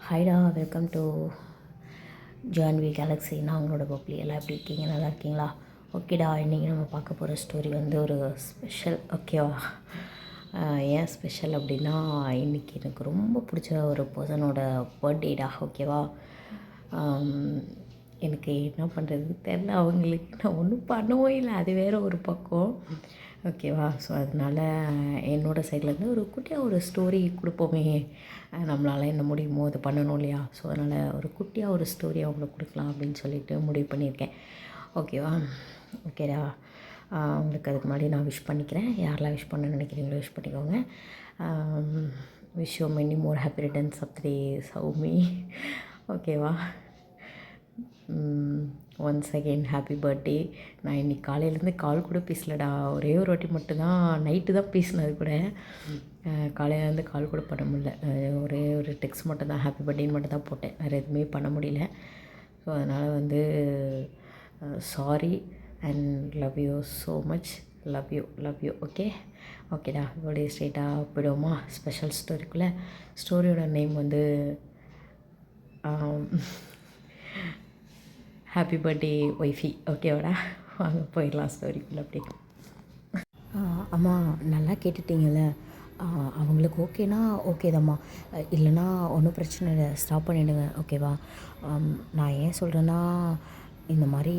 ஹைடா, welcome to Janhvi Galaxy. நான் உங்களோட bubbly. எல்லாம் எப்படி இருக்கீங்க? நல்லா இருக்கீங்களா? ஓகேடா, இன்றைக்கி நம்ம பார்க்க போகிற ஸ்டோரி வந்து ஒரு ஸ்பெஷல். ஓகேவா? ஏன் ஸ்பெஷல் அப்படின்னா, இன்றைக்கி எனக்கு ரொம்ப பிடிச்ச ஒரு பர்சனோட பர்த்டேடா. ஓகேவா? எனக்கு என்ன பண்ணுறதுன்னு தெரில. அவங்களுக்கு நான் ஒன்றும் பண்ணவும் இல்லை, அது வேறு ஒரு பக்கம். ஓகேவா? ஸோ அதனால் என்னோடய சைட்லேருந்து ஒரு குட்டியாக ஒரு ஸ்டோரி கொடுப்போமே, நம்மளால் என்ன முடியுமோ அதை பண்ணணும் இல்லையா? ஸோ அதனால் ஒரு குட்டியாக ஒரு ஸ்டோரி அவங்களுக்கு கொடுக்கலாம் அப்படின்னு சொல்லிட்டு முடிவு பண்ணியிருக்கேன். ஓகேவா? ஓகேடா. உங்களுக்கு அதுக்கு முன்னாடி நான் விஷ் பண்ணிக்கிறேன். யாரெல்லாம் விஷ் பண்ணணும்னு நினைக்கிறீங்களோ விஷ் பண்ணிக்கோங்க. Wish you many more happy returns of the day Soumi. ஓகேவா? Once again happy birthday. நான் இன்றைக்கி காலையிலேருந்து கால் கூட பேசலடா. ஒரே ஒரு வாட்டி மட்டும்தான் நைட்டு தான் பேசினது கூட. காலையிலேருந்து கால் கூட பண்ண முடியல. ஒரே ஒரு டெக்ஸ்ட் மட்டும் தான், ஹாப்பி பர்த்டேன்னு மட்டும் தான் போட்டேன். வேறு எதுவுமே பண்ண முடியல. ஸோ அதனால் வந்து sorry and love you so much. Love you. ஓகேடா. இதோடைய ஸ்ட்ரெயிட்டாக போயிடுவோமா ஸ்பெஷல் ஸ்டோரிக்குள்ளே? ஸ்டோரியோட நேம் வந்து ஹாப்பி பர்த்டே ஒய்ஃபி. ஓகேவாடா? வாங்க போயிடலாம் ஸ்டோரிக்குள்ளே. அப்படி அம்மா நல்லா கேட்டுட்டீங்கள்ல? அவங்களுக்கு ஓகேனா ஓகே தாம்மா, இல்லைனா ஒன்றும் பிரச்சனை இல்லை, ஸ்டாப் பண்ணிவிடுங்க. ஓகேவா? நான் ஏன் சொல்கிறேன்னா, இந்த மாதிரி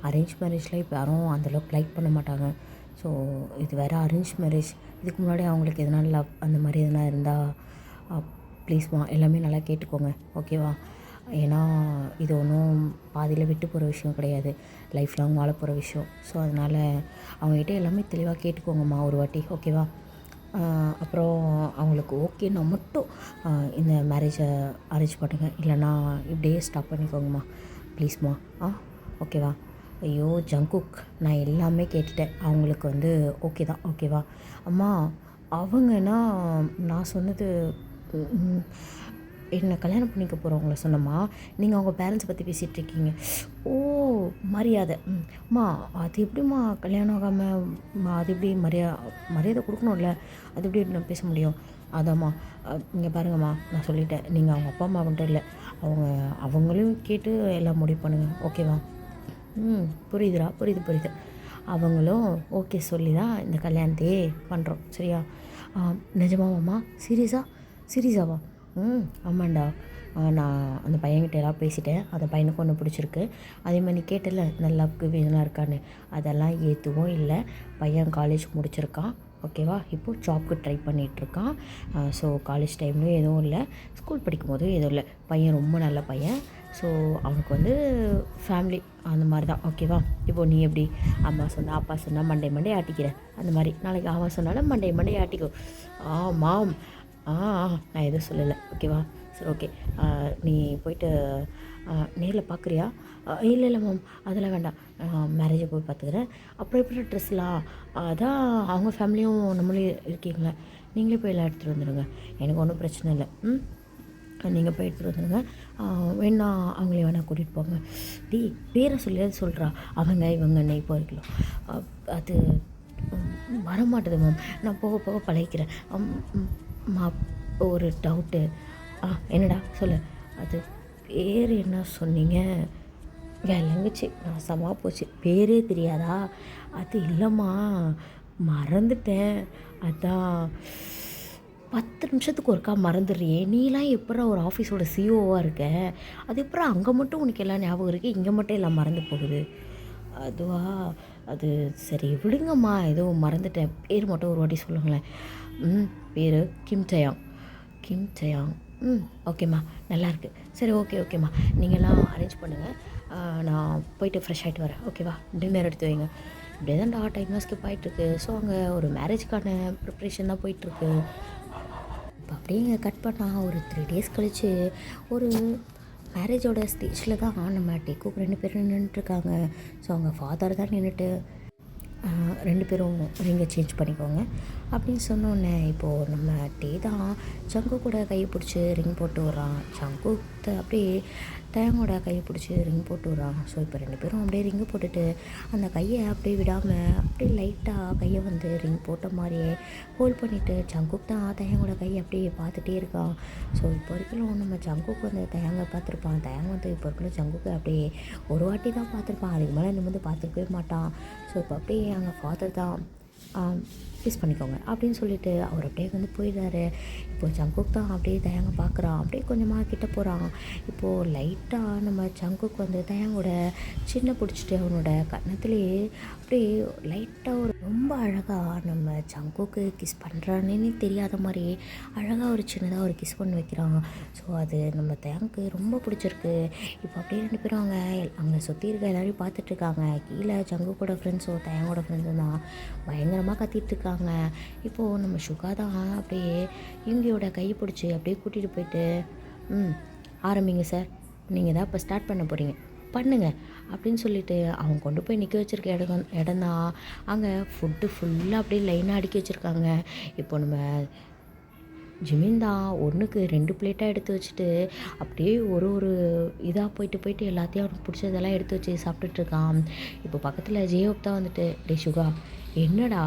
அரேஞ்ச் மேரேஜில் இப்போ யாரும் அந்தளவுக்கு லைக் பண்ண மாட்டாங்க. ஸோ இது வேறு அரேஞ்ச் மேரேஜ். இதுக்கு முன்னாடி அவங்களுக்கு எதனா லவ் அந்த மாதிரி எதனா இருந்தால் ப்ளீஸ்மா எல்லாமே நல்லா கேட்டுக்கோங்க. ஓகேவா? ஏன்னா இது ஒன்றும் பாதியில் விட்டு போகிற விஷயம் கிடையாது, லைஃப் லாங் வாழ போகிற விஷயம். ஸோ அதனால் அவங்ககிட்ட எல்லாமே தெளிவாக கேட்டுக்கோங்கம்மா ஒரு வாட்டி. ஓகேவா? அப்புறம் அவங்களுக்கு ஓகேன்னா மட்டும் இந்த மேரேஜை அரேஞ்ச் பண்ணுங்கள், இல்லைனா இப்படியே ஸ்டாப் பண்ணிக்கோங்கம்மா ப்ளீஸ்மா. ஓகேவா? ஐயோ ஜங்குக், நான் எல்லாமே கேட்டுட்டேன். அவங்களுக்கு வந்து ஓகே தான். ஓகேவா? அம்மா அவங்கன்னா நான் சொன்னது என்னை கல்யாணம் பண்ணிக்க போகிறவங்கள சொன்னம்மா. நீங்கள் அவங்க பேரண்ட்ஸை பற்றி பேசிகிட்ருக்கீங்க. ஓ, மரியாதை. அம்மா அது எப்படிம்மா கல்யாணம் ஆகாமல் அது எப்படி மரியாதை கொடுக்கணும்ல? அது எப்படி நான் பேச முடியும்? அதாம்மா இங்கே பாருங்கம்மா, நான் சொல்லிட்டேன். நீங்கள் அவங்க அப்பா அம்மா மட்டும் இல்லை, அவங்களையும் கேட்டு எல்லாம் முடிவு பண்ணுங்கள். ஓகேவா? புரியுதுடா, புரியுது. அவங்களும் ஓகே சொல்லி தான் இந்த கல்யாணத்தையே பண்ணுறோம். சரியா? நிஜமாவாம்மா? சீரியஸாவா? ஆமாண்டா. நான் அந்த பையன்கிட்ட எல்லாம் பேசிட்டேன். அந்த பையனுக்கு ஒன்று பிடிச்சிருக்கு. அதேமாதிரி நீ கேட்டல இந்த லவ்க்கு இதெல்லாம் இருக்கான்னு, அதெல்லாம் ஏற்றுவும் இல்லை. பையன் காலேஜ் முடிச்சிருக்கான். ஓகேவா? இப்போது ஜாப்க்கு ட்ரை பண்ணிகிட்ருக்கான். ஸோ காலேஜ் டைம்லேயும் எதுவும் இல்லை, ஸ்கூல் படிக்கும்போதும் எதுவும் இல்லை. பையன் ரொம்ப நல்ல பையன். ஸோ அவனுக்கு வந்து ஃபேமிலி அந்த மாதிரி தான். ஓகேவா? இப்போது நீ எப்படி அம்மா சொன்னால் அப்பா சொன்னால் மண்டே ஆட்டிக்கிற, அந்த மாதிரி நாளைக்கு அவன் சொன்னாலும் மண்டே ஆட்டிக்கோ. மாம் நான் எதுவும் சொல்லலை. ஓகேவா? சரி, ஓகே. நீ போயிட்டு நேரில் பார்க்குறியா? இல்லை மேம், அதெல்லாம் வேண்டாம், மேரேஜை போய் பார்த்துக்கிறேன். அப்புறம் எப்படி ட்ரெஸ்லாம்? அதான் அவங்க ஃபேமிலியும் நம்மளே இருக்கீங்களே, நீங்களே போய் எல்லாம் எடுத்துகிட்டு வந்துடுங்க. எனக்கு ஒன்றும் பிரச்சனை இல்லை. நீங்கள் போய் எடுத்துகிட்டு வந்துடுங்க. வேணா அவங்களே வேணால் கூட்டிகிட்டு போங்க. பேரை சொல்கிறா அவங்க இவங்கன்னு இப்போ இருக்கலாம். அது வரமாட்டுது மேம், நான் போக போக பழகிக்கிறேன். ஒரு டவுட்டு. என்னடா சொல்லு. அது பேர் என்ன சொன்னீங்க? விளங்குச்சு, நாசமாக போச்சு. பேரே தெரியாதா? அது இல்லைம்மா, மறந்துட்டேன். அதான் 10 நிமிஷத்துக்கு ஒருக்கா மறந்துடுறியே. நீலாம் எப்படா ஒரு ஆஃபீஸோட சிஓவாக இருக்க? அது எப்படா அங்கே மட்டும் உனக்கு எல்லாம் ஞாபகம் இருக்குது, இங்கே மட்டும் எல்லாம் மறந்து போகுது? அதுவா? அது சரி விடுங்கம்மா, ஏதோ மறந்துட்டேன். பேர் மட்டும் ஒரு வாட்டி சொல்லுங்களேன். பேர் கிம் டயாங். ஓகேம்மா, நல்லாயிருக்கு. சரி, ஓகேம்மா, நீங்கள்லாம் அரேஞ்ச் பண்ணுங்கள். நான் போயிட்டு ஃப்ரெஷ் ஆகிட்டு வரேன். ஓகேவா? டின்னர் எடுத்து வைங்க. இப்படியே தான் டைம் ஸ்கிப் ஆகிட்டுருக்கு. ஸோ அங்கே ஒரு மேரேஜ்க்கான ப்ரிப்ரேஷன் தான் போயிட்டுருக்கு. இப்போ அப்படியே கட் பண்ணால் ஒரு 3 days கழித்து ஒரு மேரேஜோட ஸ்டேஜில் தான் நம்ம டேக்குக்கு 2 பேரும் நின்றுட்டுருக்காங்க. ஸோ அவங்க ஃபாதர் தான் நின்றுட்டு, 2 பேரும் ரிங்கை சேஞ்ச் பண்ணிக்கோங்க அப்படின்னு சொன்னோடனே இப்போது நம்ம டே தான் ஜங்கு கூட கையை பிடிச்சி ரிங் போட்டு விட்றான். ஜங்கு அப்படியே தயங்கோட கையை பிடிச்சி ரிங் போட்டு விட்றான். ஸோ இப்போ 2 பேரும் அப்படியே ரிங்கு போட்டுட்டு அந்த கையை அப்படியே விடாமல் அப்படியே லைட்டாக கையை வந்து ரிங் போட்ட மாதிரியே ஹோல்ட் பண்ணிவிட்டு ஜங்குக் தான் தயங்கோட கையை அப்படியே பார்த்துட்டே இருக்கான். ஸோ இப்போ வரைக்கும் நம்ம ஜங்குக்கு வந்து தயங்க பார்த்துருப்பான். தயங்க வந்து இப்போ இருக்கிற ஜங்குக்கு அப்படியே ஒரு வாட்டி தான் பார்த்துருப்பான். அதுக்கு மேலே நிமிர்ந்து பார்த்துருக்கவே மாட்டான். ஸோ இப்போ அப்படியே அங்கே ஃபாதர் தான் கிஸ் பண்ணிக்கோங்க அப்படின்னு சொல்லிட்டு அவர் அப்படியே வந்து போயிடுறாரு. இப்போது ஜங்குக் தான் அப்படியே தயங்க பார்க்குறான். அப்படியே கொஞ்சமாக கிட்ட போகிறான். இப்போது லைட்டாக நம்ம ஜங்குக் வந்து தயங்கோட சின்ன பிடிச்சிட்டு அவனோட கன்னத்துலேயே அப்படியே லைட்டாக ஒரு ரொம்ப அழகாக நம்ம ஜங்குக்கு கிஸ் பண்ணுறானே தெரியாத மாதிரி அழகாக ஒரு சின்னதாக ஒரு கிஸ் பண்ணி வைக்கிறான். ஸோ அது நம்ம தயங்குக்கு ரொம்ப பிடிச்சிருக்கு. இப்போ அப்படியே 2 பேரும் அங்கே சுற்றி இருக்க எல்லாரையும் பார்த்துட்ருக்காங்க. கீழே ஜங்குக்கோட ஃப்ரெண்ட்ஸும் தயங்கோட ஃப்ரெண்ட்ஸும் தான் பயங்கரமாக கத்திட்டு இருக்காங்க. இப்போது நம்ம சுகா தான் அப்படியே இவங்களோட கையை பிடிச்சி அப்படியே கூட்டிகிட்டு போயிட்டு ஆரம்பிங்க சார், நீங்கள் தான் இப்போ ஸ்டார்ட் பண்ண போகிறீங்க, பண்ணுங்க அப்படின்னு சொல்லிட்டு அவங்க கொண்டு போய் நிற்க வச்சுருக்க இடம்தான். அங்கே ஃபுட்டு ஃபுல்லாக அப்படியே லைனாக அடுக்கி வச்சுருக்காங்க. இப்போ நம்ம ஜிமின் தான் 1க்கு 2 பிளேட்டாக எடுத்து வச்சுட்டு அப்படியே ஒரு இதாக போயிட்டு எல்லாத்தையும் அவனுக்கு பிடிச்சதெல்லாம் எடுத்து வச்சு சாப்பிட்டுட்ருக்கான். இப்போ பக்கத்தில் ஜேயோப் தான் வந்துட்டு, டே சுகா என்னடா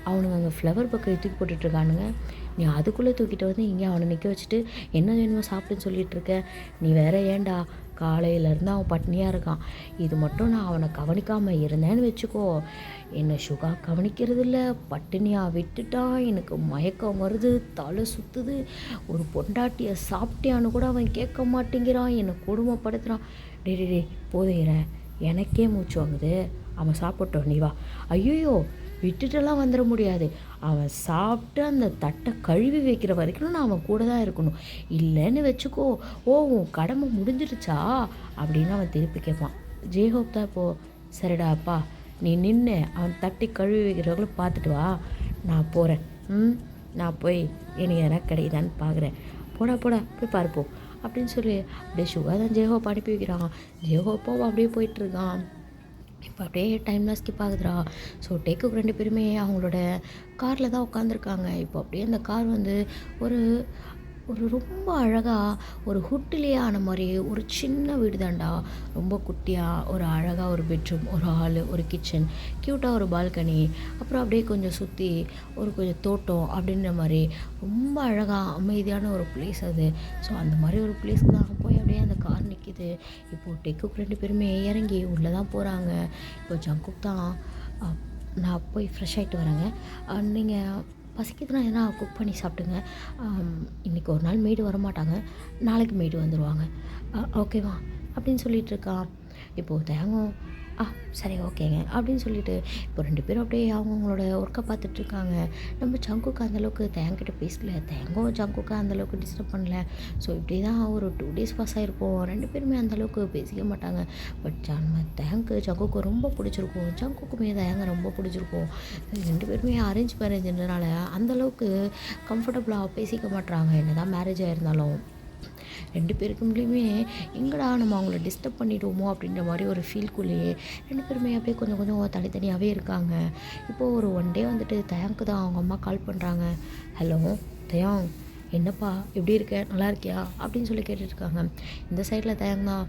அவனுங்க அங்கே ஃப்ளவர் பக்கம் தூக்கி போட்டுட்ருக்கானுங்க, நீ அதுக்குள்ளே தூக்கிட்டு வந்து இங்கே அவனை நிற்க வச்சுட்டு என்ன வேணுமோ சாப்பிட்டுன்னு சொல்லிகிட்ருக்க, நீ வேற ஏன்டா காலையிலேருந்து அவன் பட்னியாக இருக்கான், இது மட்டும் நான் அவனை கவனிக்காமல் இருந்தேன்னு வச்சுக்கோ, என்னை சுகா கவனிக்கிறது இல்லை, பட்டினியாக விட்டுட்டான், எனக்கு மயக்கம் வருது, தலை சுற்றுது, ஒரு பொண்டாட்டியை சாப்பிட்டியான்னு கூட அவன் கேட்க மாட்டேங்கிறான், என்னை கொடுமைப்படுத்துகிறான், டே போதுகிறேன், எனக்கே மூச்சு வாங்குது, அவன் சாப்பிட்டோம் நீ வா. ஐயோ விட்டுட்டெல்லாம் வந்துட முடியாது, அவன் சாப்பிட்டு அந்த தட்டை கழுவி வைக்கிற வரைக்கும் நான் அவன் கூட தான் இருக்கணும், இல்லைன்னு வச்சுக்கோ, ஓ உன் கடமை முடிஞ்சிருச்சா அப்படின்னு அவன் திருப்பி கேட்பான். ஜேஹோப் தான் இப்போது, சரிடா அப்பா நீ நின்று அவன் தட்டி கழுவி வைக்கிறவங்களும் பார்த்துட்டு வா, நான் போகிறேன், நான் போய் எனக்கு எதனா கிடைக்குதான்னு பார்க்குறேன், போடா போய் பார்ப்போம் அப்படின்னு சொல்லி அப்படியே சுகா தான் ஜேஹோப் அனுப்பி வைக்கிறான். ஜேஹோப்போ அப்படியே போயிட்டுருக்கான். இப்போ அப்படியே டைம்லாம் ஸ்கிப் ஆகுதுடா. ஸோ டேக்குக்கு 2 பேருமே அவங்களோட காரில் தான் உட்காந்துருக்காங்க. இப்போ அப்படியே அந்த கார் வந்து ஒரு ஒரு ரொம்ப அழகாக ஒரு ஹுட்டிலே ஆன மாதிரி ஒரு சின்ன வீடு தான்டா, ரொம்ப குட்டியாக ஒரு அழகாக ஒரு பெட்ரூம், ஒரு ஹாலு, ஒரு கிச்சன், க்யூட்டாக ஒரு பால்கனி, அப்புறம் அப்படியே கொஞ்சம் சுற்றி ஒரு கொஞ்சம் தோட்டம் அப்படின்ற மாதிரி ரொம்ப அழகாக அமைதியான ஒரு பிளேஸ் அது. ஸோ அந்த மாதிரி ஒரு பிளேஸ்க்கு தான் போய் அப்படியே அந்த கார் நிற்கிது. இப்போது டெக்குக்கு 2 பேருமே இறங்கி உள்ளே தான் போகிறாங்க. இப்போ ஜங்குக் தான் நான் போய் ஃப்ரெஷ் ஆகிட்டு வரேங்க, நீங்கள் பசிக்குதுன்னா எதனா குக் பண்ணி சாப்பிடுங்க, இன்றைக்கி ஒரு நாள் மெய்டு வரமாட்டாங்க, நாளைக்கு மெய்டு வந்துடுவாங்க, ஓகேவா அப்படின்னு சொல்லிகிட்ருக்கான். இப்போது தேங்கம் சரி ஓகேங்க அப்படின்னு சொல்லிட்டு இப்போ 2 பேரும் அப்படியே அவங்களோட ஒர்க்கை பார்த்துட்ருக்காங்க. நம்ம ஜங்குக்கு அந்தளவுக்கு தேங்கிட்ட பேசல, தேங்கும் ஜங்குக்கு அந்தளவுக்கு டிஸ்டர்ப் பண்ணல. ஸோ இப்படி தான் ஒரு 2 டேஸ் பாஸ் ஆகிருக்கும். 2 பேருமே அந்தளவுக்கு பேசிக்க மாட்டாங்க. பட் நம்ம தேங்கு ஜங்குக்கு ரொம்ப பிடிச்சிருக்கும், ஜங்குக்குமே தேங்க ரொம்ப பிடிச்சிருக்கும். 2 பேருமே அரேஞ்ச் மேரேஜ்ன்றனால அந்தளவுக்கு கம்ஃபர்டபுளாக பேசிக்க மாட்றாங்க, என்ன தான் மேரேஜ் ஆகிருந்தாலும். 2 பேருக்குள்ளேயுமே எங்கடா நம்ம அவங்கள டிஸ்டர்ப் பண்ணிவிடுவோமோ அப்படின்ற மாதிரி ஒரு ஃபீல்குள்ளேயே 2 பேருமே அப்படியே கொஞ்சம் கொஞ்சம் தனித்தனியாகவே இருக்காங்க. இப்போது ஒரு 1 டே வந்துட்டு தயாங்க்கு தான் அவங்க அம்மா கால் பண்ணுறாங்க. ஹலோ தயாங், என்னப்பா எப்படி இருக்க, நல்லா இருக்கியா அப்படின்னு சொல்லி கேட்டுட்ருக்காங்க. இந்த சைடில் தயாங் தான்,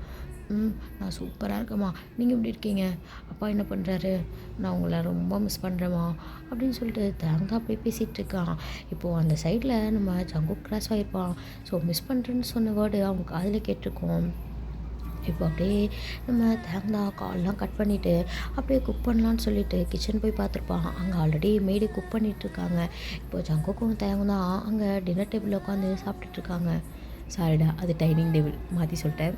நான் சூப்பராக இருக்கேம்மா, நீங்கள் எப்படி இருக்கீங்க, அப்பா என்ன பண்ணுறாரு, நான் உங்களை ரொம்ப மிஸ் பண்ணுறேம்மா அப்படின்னு சொல்லிட்டு தயாங் தான் அப்படியே பேசிகிட்டு இருக்கான். இப்போது அந்த சைடில் நம்ம ஜங்குக் கிராஸ் ஆகிருப்பான். ஸோ மிஸ் பண்ணுறேன்னு சொன்ன வேர்டு அவங்க காதில் கேட்டிருக்கோம். இப்போ அப்படியே நம்ம தேங்கா கால்லாம் கட் பண்ணிவிட்டு அப்படியே குக் பண்ணலான்னு சொல்லிட்டு கிச்சன் போய் பார்த்துருப்பான். அங்கே ஆல்ரெடி மெய்டு குக் பண்ணிகிட்ருக்காங்க. இப்போ ஜங்குக்கும் தேங்கும் தான் அங்கே டின்னர் டேபிளில் உட்காந்து சாப்பிட்டுட்ருக்காங்க. சாரிடா, அது டைனிங் டேபிள் மாற்றி சொல்லிட்டேன்.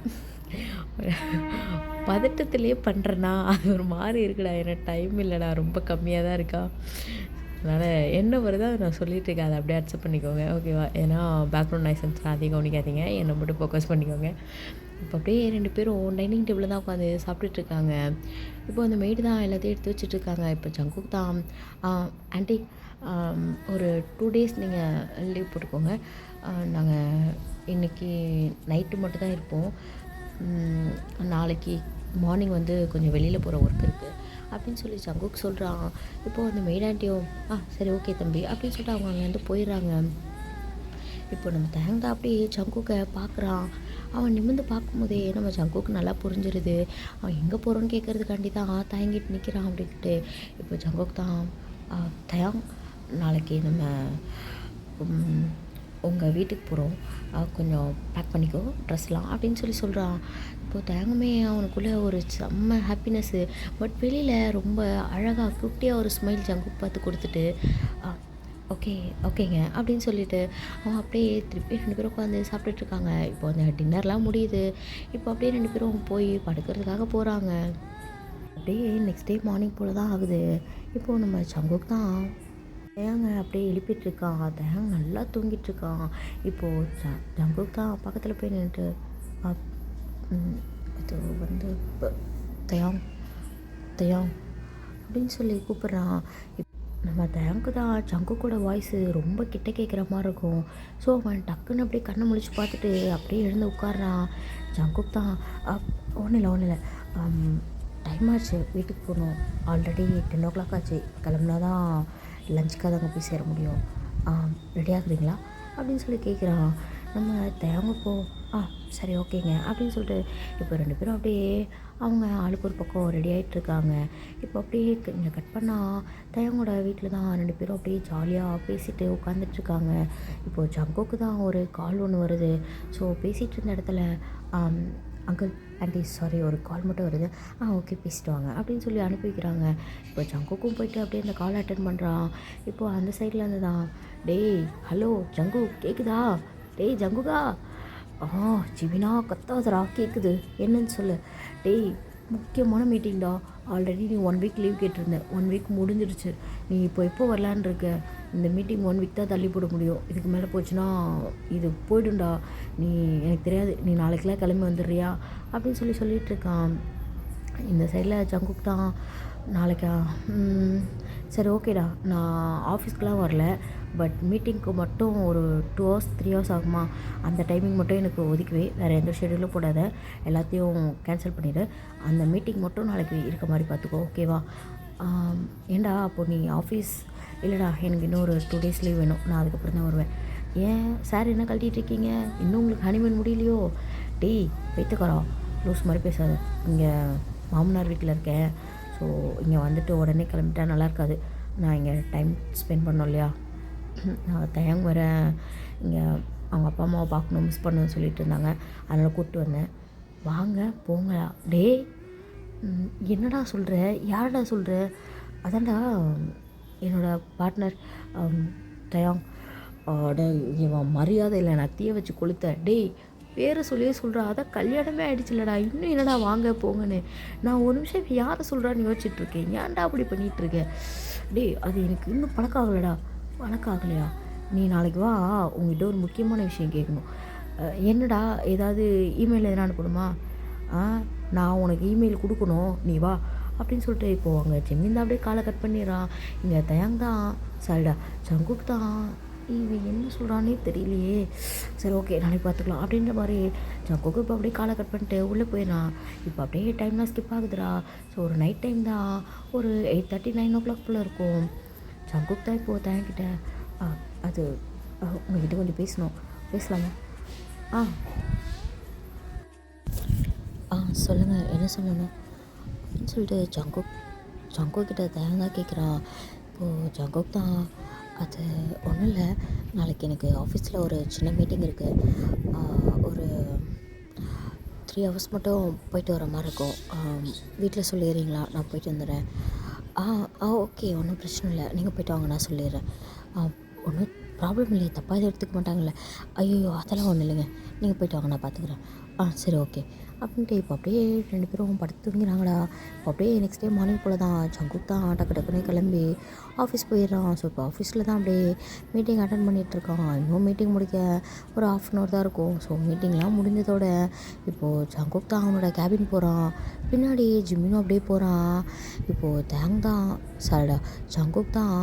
பதட்டத்துலேயே பண்ணுறேன்னா அது ஒரு மாதிரி இருக்குடா, எனக்கு டைம் இல்லைடா, ரொம்ப கம்மியாக தான் இருக்கா, அதனால் என்ன வருதோ அதை நான் சொல்லிகிட்டு இருக்கேன், அதை அப்படியே அக்செப்ட் பண்ணிக்கோங்க ஓகேவா. ஏன்னா பேக்ரவுண்ட் நாய்ஸன்ஸ்லாம் அதிகம் கவனிக்காதீங்க, என்னை மட்டும் ஃபோக்கஸ் பண்ணிக்கோங்க. இப்போ அப்படியே 2 பேரும் டைனிங் டேபிளில் தான் உட்காந்து சாப்பிட்டுட்ருக்காங்க. இப்போ அந்த மெய்டு தான் எல்லாத்தையும் எடுத்து வச்சுட்ருக்காங்க. இப்போ ஜங்குக் தான், ஆண்டி ஒரு 2 டேஸ் நீங்கள் லீவ் போட்டுக்கோங்க, நாங்கள் இன்றைக்கி நைட்டு மட்டும் தான் இருப்போம், நாளைக்கு மார்னிங் வந்து கொஞ்சம் வெளியில் போகிற ஒர்க் இருக்குது, அப்படின்னு சொல்லி ஜங்குக் சொல்கிறான். இப்போது அந்த மெய்ட் ஆண்டியும் சரி ஓகே தம்பி அப்படின்னு சொல்லிட்டு அவங்க அங்கேருந்து போயிடுறாங்க. இப்போ நம்ம தேங்காய் அப்படியே ஜங்குக்கை பார்க்குறான். அவன் நிமிர்ந்து பார்க்கும்போதே நம்ம ஜங்குக்கு நல்லா புரிஞ்சிருது. அவன் எங்கே போகிறோன்னு கேட்குறதுக்காண்டி தான் தயங்கிட்டு நிற்கிறான் அப்படின்ட்டு. இப்போ ஜங்குக் தான் தயாங் நாளைக்கு நம்ம உங்கள் வீட்டுக்கு போகிறோம், கொஞ்சம் பேக் பண்ணிக்கோ ட்ரெஸ்லாம் அப்படின்னு சொல்லி சொல்கிறான். இப்போது தயங்குமே அவனுக்குள்ளே ஒரு செம்ம ஹாப்பினஸ்ஸு. பட் வெளியில் ரொம்ப அழகாக குட்டியாக ஒரு ஸ்மைல் ஜங்குக் பார்த்து கொடுத்துட்டு ஓகே ஓகேங்க அப்படின்னு சொல்லிட்டு அவன் அப்படியே திருப்பி 2 பேரும் உட்காந்து சாப்பிட்டுட்ருக்காங்க. இப்போ அந்த டின்னர்லாம் முடியுது. இப்போ அப்படியே 2 பேரும் போய் படுக்கிறதுக்காக போகிறாங்க. அப்படியே நெக்ஸ்ட் டே மார்னிங் போல் தான் ஆகுது. இப்போது நம்ம ஜங்குக் தான் தயாங்க அப்படியே எழுப்பிட்டுருக்கான். தயாங் நல்லா தூங்கிட்டுருக்கான். இப்போது ஜங்குக் தான் பக்கத்தில் போய் நின்றுட்டு இது வந்து தயாங் தயாங் அப்படின்னு சொல்லி கூப்பிட்றான். நம்ம தயாங்க்கு தான் ஜங்குக்கோட வாய்ஸு ரொம்ப கிட்ட கேட்குற மாதிரி இருக்கும். ஸோ அவன் டக்குன்னு அப்படியே கண்ணை முழிச்சு பார்த்துட்டு அப்படியே எழுந்து உட்கார்றான். ஜங்குக் தான் ஒன்றும் இல்லை டைம் ஆச்சு, வீட்டுக்கு போகணும், ஆல்ரெடி 10 o'clock ஆச்சு, கிளம்புனா தான் லஞ்சுக்காக அங்கே போய் சேர முடியும், ரெடி ஆகுறீங்களா அப்படின்னு சொல்லி கேட்குறான். நம்ம தயாங்க போ சரி ஓகேங்க அப்படின்னு சொல்லிட்டு இப்போ 2 பேரும் அப்படியே அவங்க ஆளுக்கு ஒரு பக்கம் ரெடி ஆகிட்டுருக்காங்க. இப்போ அப்படியே இங்கே கட் பண்ணால் தயாங்கோட வீட்டில் தான் 2 பேரும் அப்படியே ஜாலியாக பேசிட்டு உட்காந்துட்ருக்காங்க. இப்போது ஜங்குக்கு தான் ஒரு கால் ஒன்று வருது. ஸோ பேசிகிட்டு இருந்த இடத்துல அங்கிள் ஆண்டி சாரி ஒரு கால் மட்டும் வருது, ஓகே பேசிட்டு வாங்க அப்படின்னு சொல்லி அனுப்பி வைக்கிறாங்க. இப்போ ஜங்குக்கும் போயிட்டு அப்படியே அந்த கால் அட்டன் பண்ணுறான். இப்போது அந்த சைடில் இருந்து தான் டேய் ஹலோ ஜங்கு கேட்குதா, டேய் ஜங்குகா ஜிமினா கத்தாதரா கேட்குது என்னன்னு சொல்லு, டேய் முக்கியமான மீட்டிங்டா, ஆல்ரெடி நீ 1 வீக் லீவ் கேட்டிருந்த, 1 வீக் முடிஞ்சிடுச்சு, நீ இப்போ எப்போ வரலான் இருக்க, இந்த மீட்டிங் 1 வீக் தான் தள்ளி போட முடியும், இதுக்கு மேலே போச்சுன்னா இது போய்டும்டா, நீ எனக்கு தெரியாது, நீ நாளைக்கெல்லாம் கிளம்பி வந்துடுறியா அப்படின்னு சொல்லிட்டு இருக்கான். இந்த சைடில் ஜங்குக் தான் நாளைக்கா சரி ஓகேடா, நான் ஆஃபீஸ்க்கெலாம் வரல, பட் மீட்டிங்க்கு மட்டும் ஒரு 2 hours 3 hours ஆகுமா, அந்த டைமிங் மட்டும் எனக்கு ஒதுக்குவே, வேறு எந்த ஷெடியூலும் போடாத, எல்லாத்தையும் கேன்சல் பண்ணிவிடு, அந்த மீட்டிங் மட்டும் நாளைக்கு இருக்க மாதிரி பார்த்துக்கோ ஓகேவா. ஏண்டா அப்போது நீ ஆஃபீஸ் இல்லைடா, எனக்கு இன்னும் ஒரு 2 days லீவ் வேணும், நான் அதுக்கப்புறம் தான் வருவேன். ஏன் சார் என்ன கழட்டிகிட்டு இருக்கீங்க, இன்னும் உங்களுக்கு ஹனிமூன் முடியலையோ, டேய் வைத்துக்கறா லூஸ் மாதிரி பேசாத, இங்கே மாமனார் வீட்டில் இருக்கேன், ஸோ இங்கே வந்துட்டு உடனே கிளம்பிட்டா நல்லா இருக்காது, நான் இங்கே டைம் ஸ்பெண்ட் பண்ணோம் இல்லையா, நான் தயங்க வரேன், இங்கே அவங்க அப்பா அம்மாவை பார்க்கணும், மிஸ் பண்ணணும்னு சொல்லிட்டு இருந்தாங்க, அதனால் கூப்பிட்டு வந்தேன், வாங்க போங்களா. டேய் என்னடா சொல்கிற, யாரடா சொல்கிற, அதான்டா என்னோடய பார்ட்னர் தயாங், இவன் மரியாதை இல்லை நான் தீய வச்சு கொளுத்தேன், டேய் பேரை சொல்லியே சொல்கிறா, அதான் கல்யாணமே ஆகிடுச்சில்லடா, இன்னும் என்னடா வாங்க போங்கன்னு, நான் ஒரு நிமிஷம் யாரை சொல்கிறான்னு யோசிச்சுட்ருக்கேன், ஏன்டா அப்படி பண்ணிகிட்ருக்கேன், டேய் அது எனக்கு இன்னும் பழக்கம் ஆகலைடா. பழக்கம் ஆகலையா, நீ நாளைக்கு வா, உங்ககிட்ட ஒரு முக்கியமான விஷயம் கேட்கணும். என்னடா ஏதாவது இமெயில் எதனா அனுப்பணுமா, நான் உனக்கு இமெயில் கொடுக்கணும், நீ வா அப்படின்னு சொல்லிட்டு இப்போது அங்கே ஜெமின் தான் அப்படியே காலை கட் பண்ணிடுறான். இங்கே தயாங் தான் சரிடா ஜங்குக் தான், இவன் என்ன சொல்கிறானே தெரியலையே, சரி ஓகே நாளைக்கு பார்த்துக்கலாம் அப்படின்ற மாதிரி ஜங்குக்கு இப்போ அப்படியே காலை கட் பண்ணிட்டு உள்ளே போயிடறான். இப்போ அப்படியே டைம்லாம் ஸ்கிப் ஆகுதுடா. ஸோ ஒரு நைட் டைம் தான், ஒரு 8:30 9 o'clock போல் இருக்கும். ஜங்குக் தான் இப்போது தயங்கிட்ட அது உங்ககிட்ட கொஞ்சம் பேசணும், பேசலாமா, சொல்லுங்கள் என்ன சொல்லணும் அப்படின்னு சொல்லிட்டு ஜங்குக் கிட்ட தயங்க கேட்குறான். இப்போது ஜங்குக் தான் அது ஒன்றும் இல்லை, நாளைக்கு எனக்கு ஆஃபீஸில் ஒரு சின்ன மீட்டிங் இருக்குது, ஒரு 3 hours மட்டும் போயிட்டு வர மாதிரி இருக்கும், வீட்டில் சொல்லிடுறீங்களா, நான் போயிட்டு வந்துடுறேன். ஓகே ஒன்றும் பிரச்சனை இல்லை, நீங்கள் போய்ட்டு வாங்க, நான் சொல்லிடுறேன், ஒன்றும் ப்ராப்ளம் இல்லையே, தப்பாக எதுவும் எடுத்துக்க மாட்டாங்கல்ல, ஐயோ அதெல்லாம் ஒன்றும் இல்லைங்க, நீங்கள் போய்ட்டு வாங்க நான் பார்த்துக்குறேன், சரி ஓகே அப்படின்ட்டு இப்போ அப்படியே 2 பேரும் படுத்து தூங்கிறாங்களா. இப்போ அப்படியே நெக்ஸ்ட் டே மார்னிங் போல் தான் ஜங்குக் தான் டக்கு டக்குனே கிளம்பி ஆஃபீஸ் போயிடுறான். ஸோ இப்போ ஆஃபீஸில் தான் அப்படியே மீட்டிங் அட்டன் பண்ணிகிட்ருக்கான். இன்னும் மீட்டிங் முடிக்க ஒரு 1/2 hour தான் இருக்கும். ஸோ மீட்டிங்லாம் முடிஞ்சதோட இப்போது ஜங்குக் தான் அவனோட கேபின் போகிறான். பின்னாடி ஜிம்மினும் அப்படியே போகிறான். இப்போது தேங் தான் சாரிடா ஜங்குக் தான்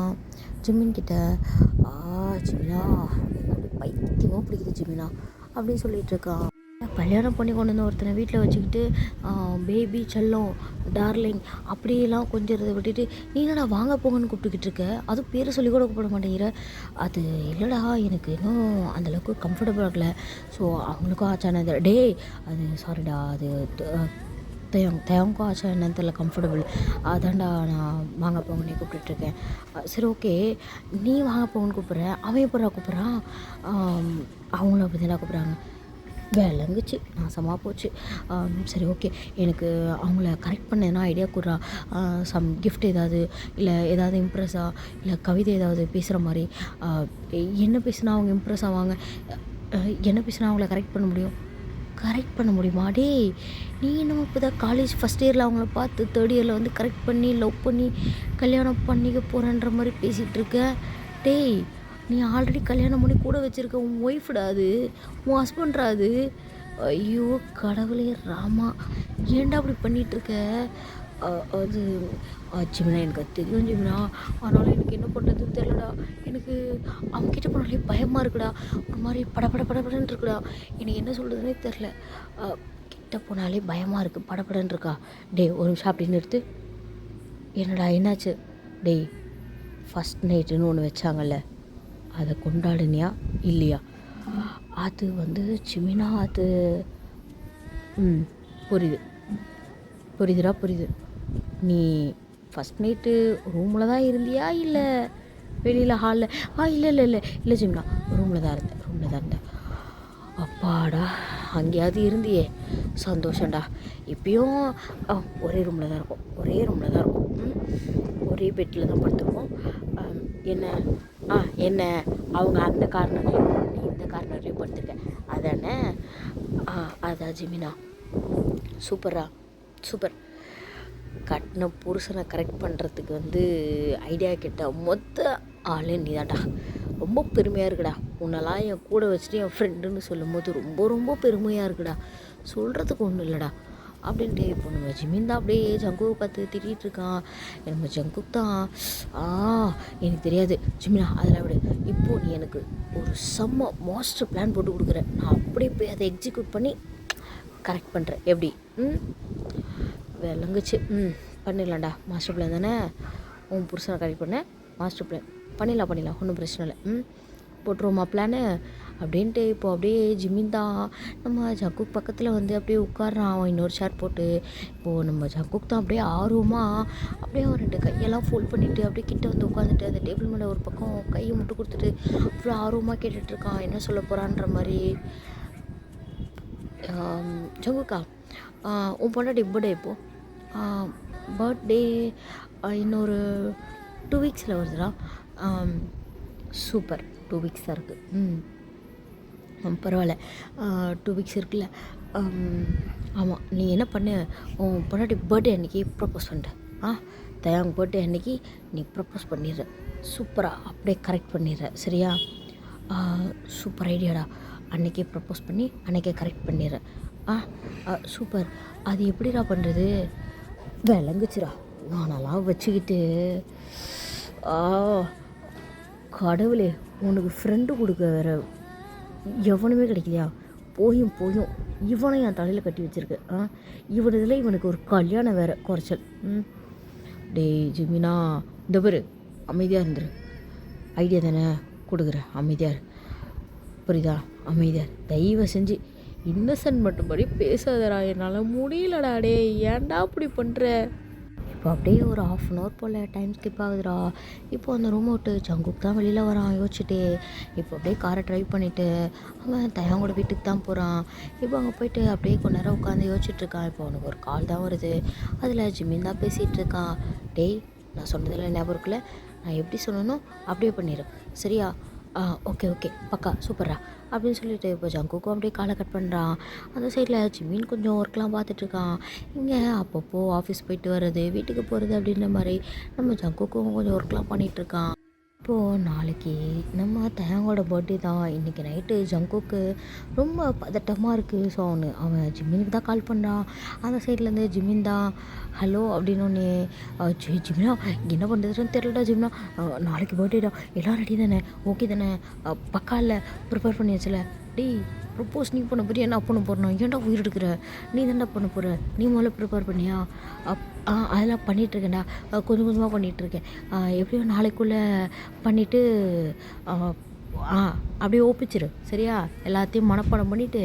ஜிம்மின் கிட்ட ஜிமினா பைத்தியமாக பிடிக்குது ஜிமினா அப்படின்னு சொல்லிட்டு இருக்கான். கல்யாணம் பண்ணி கொண்டு வந்து ஒருத்தனை வீட்டில் வச்சுக்கிட்டு பேபி செல்லம் டார்லிங் அப்படியெல்லாம் கொஞ்சிறத விட்டுட்டு நீ என்னடா வாங்க போங்கன்னு கூப்பிட்டுக்கிட்டு இருக்க, அதுவும் பேர் சொல்லி கூட கூப்பிட மாட்டேங்கிற. அது இல்லைடா, எனக்கு இன்னும் அந்தளவுக்கு கம்ஃபர்டபுள் ஆகலை. ஸோ அவங்களுக்கும் ஆச்சா என்னது டேய், அது சாரிடா, அது தேவங்கும் ஆச்சா என்னன்னு தெரியல கம்ஃபர்டபுள், அதான்டா நான் வாங்க போங்கன்னே கூப்பிட்டுட்ருக்கேன். சரி ஓகே, நீ வாங்க போங்கன்னு கூப்பிட்ற, அவன் எப்படா கூப்பிட்றான், அவங்கள பற்றி தான் கூப்பிட்றாங்க. விளங்குச்சு, நாசமாக போச்சு. சரி ஓகே, எனக்கு அவங்கள கரெக்ட் பண்ணேன்னா ஐடியா கொடுறா. கிஃப்ட் ஏதாவது, இல்லை ஏதாவது இம்ப்ரெஸ்ஸாக, இல்லை கவிதை ஏதாவது பேசுகிற மாதிரி. என்ன பேசுனா அவங்க இம்ப்ரெஸ் ஆவாங்க, என்ன பேசுனா அவங்கள கரெக்ட் பண்ண முடியும். கரெக்ட் பண்ண முடியுமா? டேய், நீ என்னமோ இப்போ தான் காலேஜ் ஃபஸ்ட் இயரில் அவங்கள பார்த்து தேர்ட் இயரில் வந்து கரெக்ட் பண்ணி லவ் பண்ணி கல்யாணம் பண்ணிக்க போகிறேன்ற மாதிரி பேசிகிட்டு இருக்க. டேய், நீ ஆல்ரெடி கல்யாணம் பண்ணி கூட வச்சுருக்க உன் ஒய்ஃப்டா அது, உன் ஹஸ்பண்ட்ரா அது. ஐயோ கடவுளே ராமா, ஏன்டா அப்படி பண்ணிகிட்ருக்க. அது ஜிமினா, எனக்கு அது தெரியும் ஜிமினா, ஆனாலும் எனக்கு என்ன பண்ணுறதுன்னு தெரிலடா. எனக்கு அவங்ககிட்ட போனாலே பயமாக இருக்குடா, ஒரு மாதிரி படபடன்னு இருக்குடா. எனக்கு என்ன சொல்கிறதுனே தெரில. கிட்ட போனாலே பயமாக இருக்குது, படபடன்னு இருக்கா. டேய் ஒரு நிமிஷம் அப்படி நிறுத்து. என்னடா என்னாச்சு? டேய், ஃபஸ்ட் நைட்டுன்னு ஒன்று வச்சாங்கல்ல, அதை கொண்டாடுனியா இல்லையா? அது வந்து ஜிமினா, அது புரியுது. நீ ஃபஸ்ட் நைட்டு ரூமில் தான் இருந்தியா, இல்லை வெளியில் ஹாலில்? இல்லை ஜிமினா, ரூமில் தான் இருந்தேன். அப்பாடா, அங்கேயாவது இருந்தியே, சந்தோஷம்டா. இப்பயும் ஒரே ரூமில் தான் இருக்கும், ஒரே பெட்டில் தான் படுத்துருக்கோம். என்ன அவங்க அந்த கார்னர்லேயும் நீ இந்த கார்னர்லேயும் படுத்துருக்க அதானே? அதான் ஜிமினா, சூப்பர். கட்டின புருஷனை கரெக்ட் பண்ணுறதுக்கு வந்து ஐடியா கேட்ட மொத்த ஆளே நீ தான்டா. ரொம்ப பெருமையாக இருக்குடா. உன்னெல்லாம் என் கூட வச்சுட்டு என் ஃப்ரெண்டுன்னு சொல்லும் போது ரொம்ப பெருமையாக இருக்குடா. சொல்கிறதுக்கு ஒன்றும் இல்லைடா அப்படின்ட்டு. இப்போ நம்ம ஜிமின் தான் அப்படியே ஜங்குவை பார்த்து திட்டிகிட்டு இருக்கான். நம்ம ஜங்குக் தான் எனக்கு தெரியாது ஜிமினா, அதெல்லாம் விடு. இப்போது நீ எனக்கு ஒரு செம்ம மாஸ்டர் பிளான் போட்டு கொடுக்குற, நான் அப்படியே போய் அதை எக்ஸிக்யூட் பண்ணி கரெக்ட் பண்ணுறேன். எப்படி? விளங்குச்சு. பண்ணிடலாம்டா. மாஸ்டர் பிளான் தானே, உன் புருஷனை கரெக்ட் பண்ண மாஸ்டர் பிளான் பண்ணிடலாம், ஒன்றும் பிரச்சனை இல்லை. போட்டுருவோமா பிளானு அப்படின்ட்டு. இப்போது அப்படியே ஜிமின் தான் நம்ம ஜங்குக் பக்கத்தில் வந்து அப்படியே உட்கார்றான், அவன் இன்னொரு ஷேர் போட்டு. இப்போது நம்ம ஜங்குக் தான் அப்படியே ஆர்வமாக அப்படியே அவன் 2 கையெல்லாம் ஃபோல்ட் பண்ணிவிட்டு அப்படியே கிட்ட வந்து உட்காந்துட்டு அந்த டேபிள் மேலே ஒரு பக்கம் கையை முட்டு கொடுத்துட்டு அவ்வளோ ஆர்வமாக கேட்டுட்ருக்கான், என்ன சொல்ல போகிறான்ற மாதிரி. ஜங்குக்கா, உன் பொண்டாட்டி பர்த்டே இப்போது? பர்த்டே இன்னொரு 2 வீக்ஸில் வருதுடா. சூப்பர், 2 வீக்ஸ் தான் இருக்குது. பரவாயில்ல, 2 வீக்ஸ் இருக்குல்ல. ஆமாம், நீ என்ன பண்ணு, உன் பொண்டாட்டி பர்த்டே அன்றைக்கி ப்ரப்போஸ் பண்ணிட்ட. தயாங் பர்த்டே அன்றைக்கி நீ ப்ரப்போஸ் பண்ணிடுற. சூப்பராக அப்படியே கரெக்ட் பண்ணிடுற, சரியா? சூப்பர் ஐடியாடா. அன்றைக்கே ப்ரப்போஸ் பண்ணி அன்றைக்கே கரெக்ட் பண்ணிடுற. சூப்பர். அது எப்படிடா பண்ணுறது? விளங்குச்சுடா. நானெல்லாம் வச்சுக்கிட்டு கடவுளே, உனக்கு ஃப்ரெண்டு கொடுக்க வேற எவனுமே கிடைக்கலையா? போயும் இவனை என் தலையில் கட்டி வச்சுருக்கு. இவனதில் இவனுக்கு ஒரு கல்யாணம் வேறு குறைச்சல். டேய் ஜிமினா, இந்த பேர் அமைதியாக இருந்துரு. ஐடியா தானே கொடுக்குறேன், அமைதியார். புரியுதா? அமைதியார். தயவு செஞ்சு இன்னசென்ட் மட்டும்படி பேசாதடா, என்னால் முடியலடா. டே ஏன்டா அப்படி பண்ணுற? இப்போ அப்படியே ஒரு 1/2 hour போல் டைம் ஸ்கிப் ஆகுதுடா. இப்போ அந்த ரூம் விட்டு ஜங்குக் தான் வெளியில் வரான் யோசிச்சுட்டே. இப்போ அப்படியே காரை ட்ரைவ் பண்ணிவிட்டு அவன் தயாங்கோட வீட்டுக்கு தான் போகிறான். இப்போ அங்கே போயிட்டு அப்படியே கொஞ்ச நேரம் உட்காந்து யோசிச்சுட்ருக்கான். இப்போ அவனுக்கு ஒரு கால் தான் வருது. அதில் ஜிமின் தான் பேசிகிட்டு இருக்கான். டேய், நான் சொன்னதில் ஞாபகம் இருக்குல்ல, நான் எப்படி சொல்லணும் அப்படியே பண்ணிடு, சரியா? ஓகே பக்கா, சூப்பரா அப்படின்னு சொல்லிட்டு இப்போ ஜங்குக்கும் அப்படியே காலை கட் பண்ணுறான். அந்த சைடில் ஜிமின் கொஞ்சம் ஒர்க்லாம் பார்த்துட்ருக்கான். இங்கே அப்பப்போ ஆஃபீஸ் போயிட்டு வர்றது, வீட்டுக்கு போகிறது அப்படின்ற மாதிரி நம்ம ஜங்குக்கும் கொஞ்சம் ஒர்க்லாம் பண்ணிகிட்ருக்கான். இப்போது நாளைக்கு நம்ம தயாங்கோட பர்த்டே தான். இன்றைக்கி நைட்டு ஜங்குக்கு ரொம்ப பதட்டமாக இருக்குது. ஸோ அவன் ஜிமினுக்கு தான் கால் பண்ணுறான். அந்த சைட்லேருந்து ஜிமின் தான் ஹலோ அப்படின்னோடனே, ஜிமினா என்ன பண்ணுறதுன்னு தெரிலடா ஜிமினா, நாளைக்கு பர்த்டேடா, எல்லாம் ரெடி தானே, ஓகே தானே, பக்கா இல்லை, ப்ரிப்பேர் பண்ணியாச்சுல? டேய் ப்ரப்போஸ் நீ பண்ண போறியா நான் பண்ண போகிறேன், ஏன்டா உயிர் எடுக்கிற, நீ தான்டா பண்ண போகிற, நீ முதல்ல ப்ரிப்பேர் பண்ணியா, அதெல்லாம் பண்ணிகிட்ருக்கேன்டா, கொஞ்சம் கொஞ்சமாக பண்ணிகிட்ருக்கேன், எப்படியோ நாளைக்குள்ளே பண்ணிவிட்டு அப்படியே ஒப்பிச்சிரு சரியா, எல்லாத்தையும் மனப்பாடம் பண்ணிவிட்டு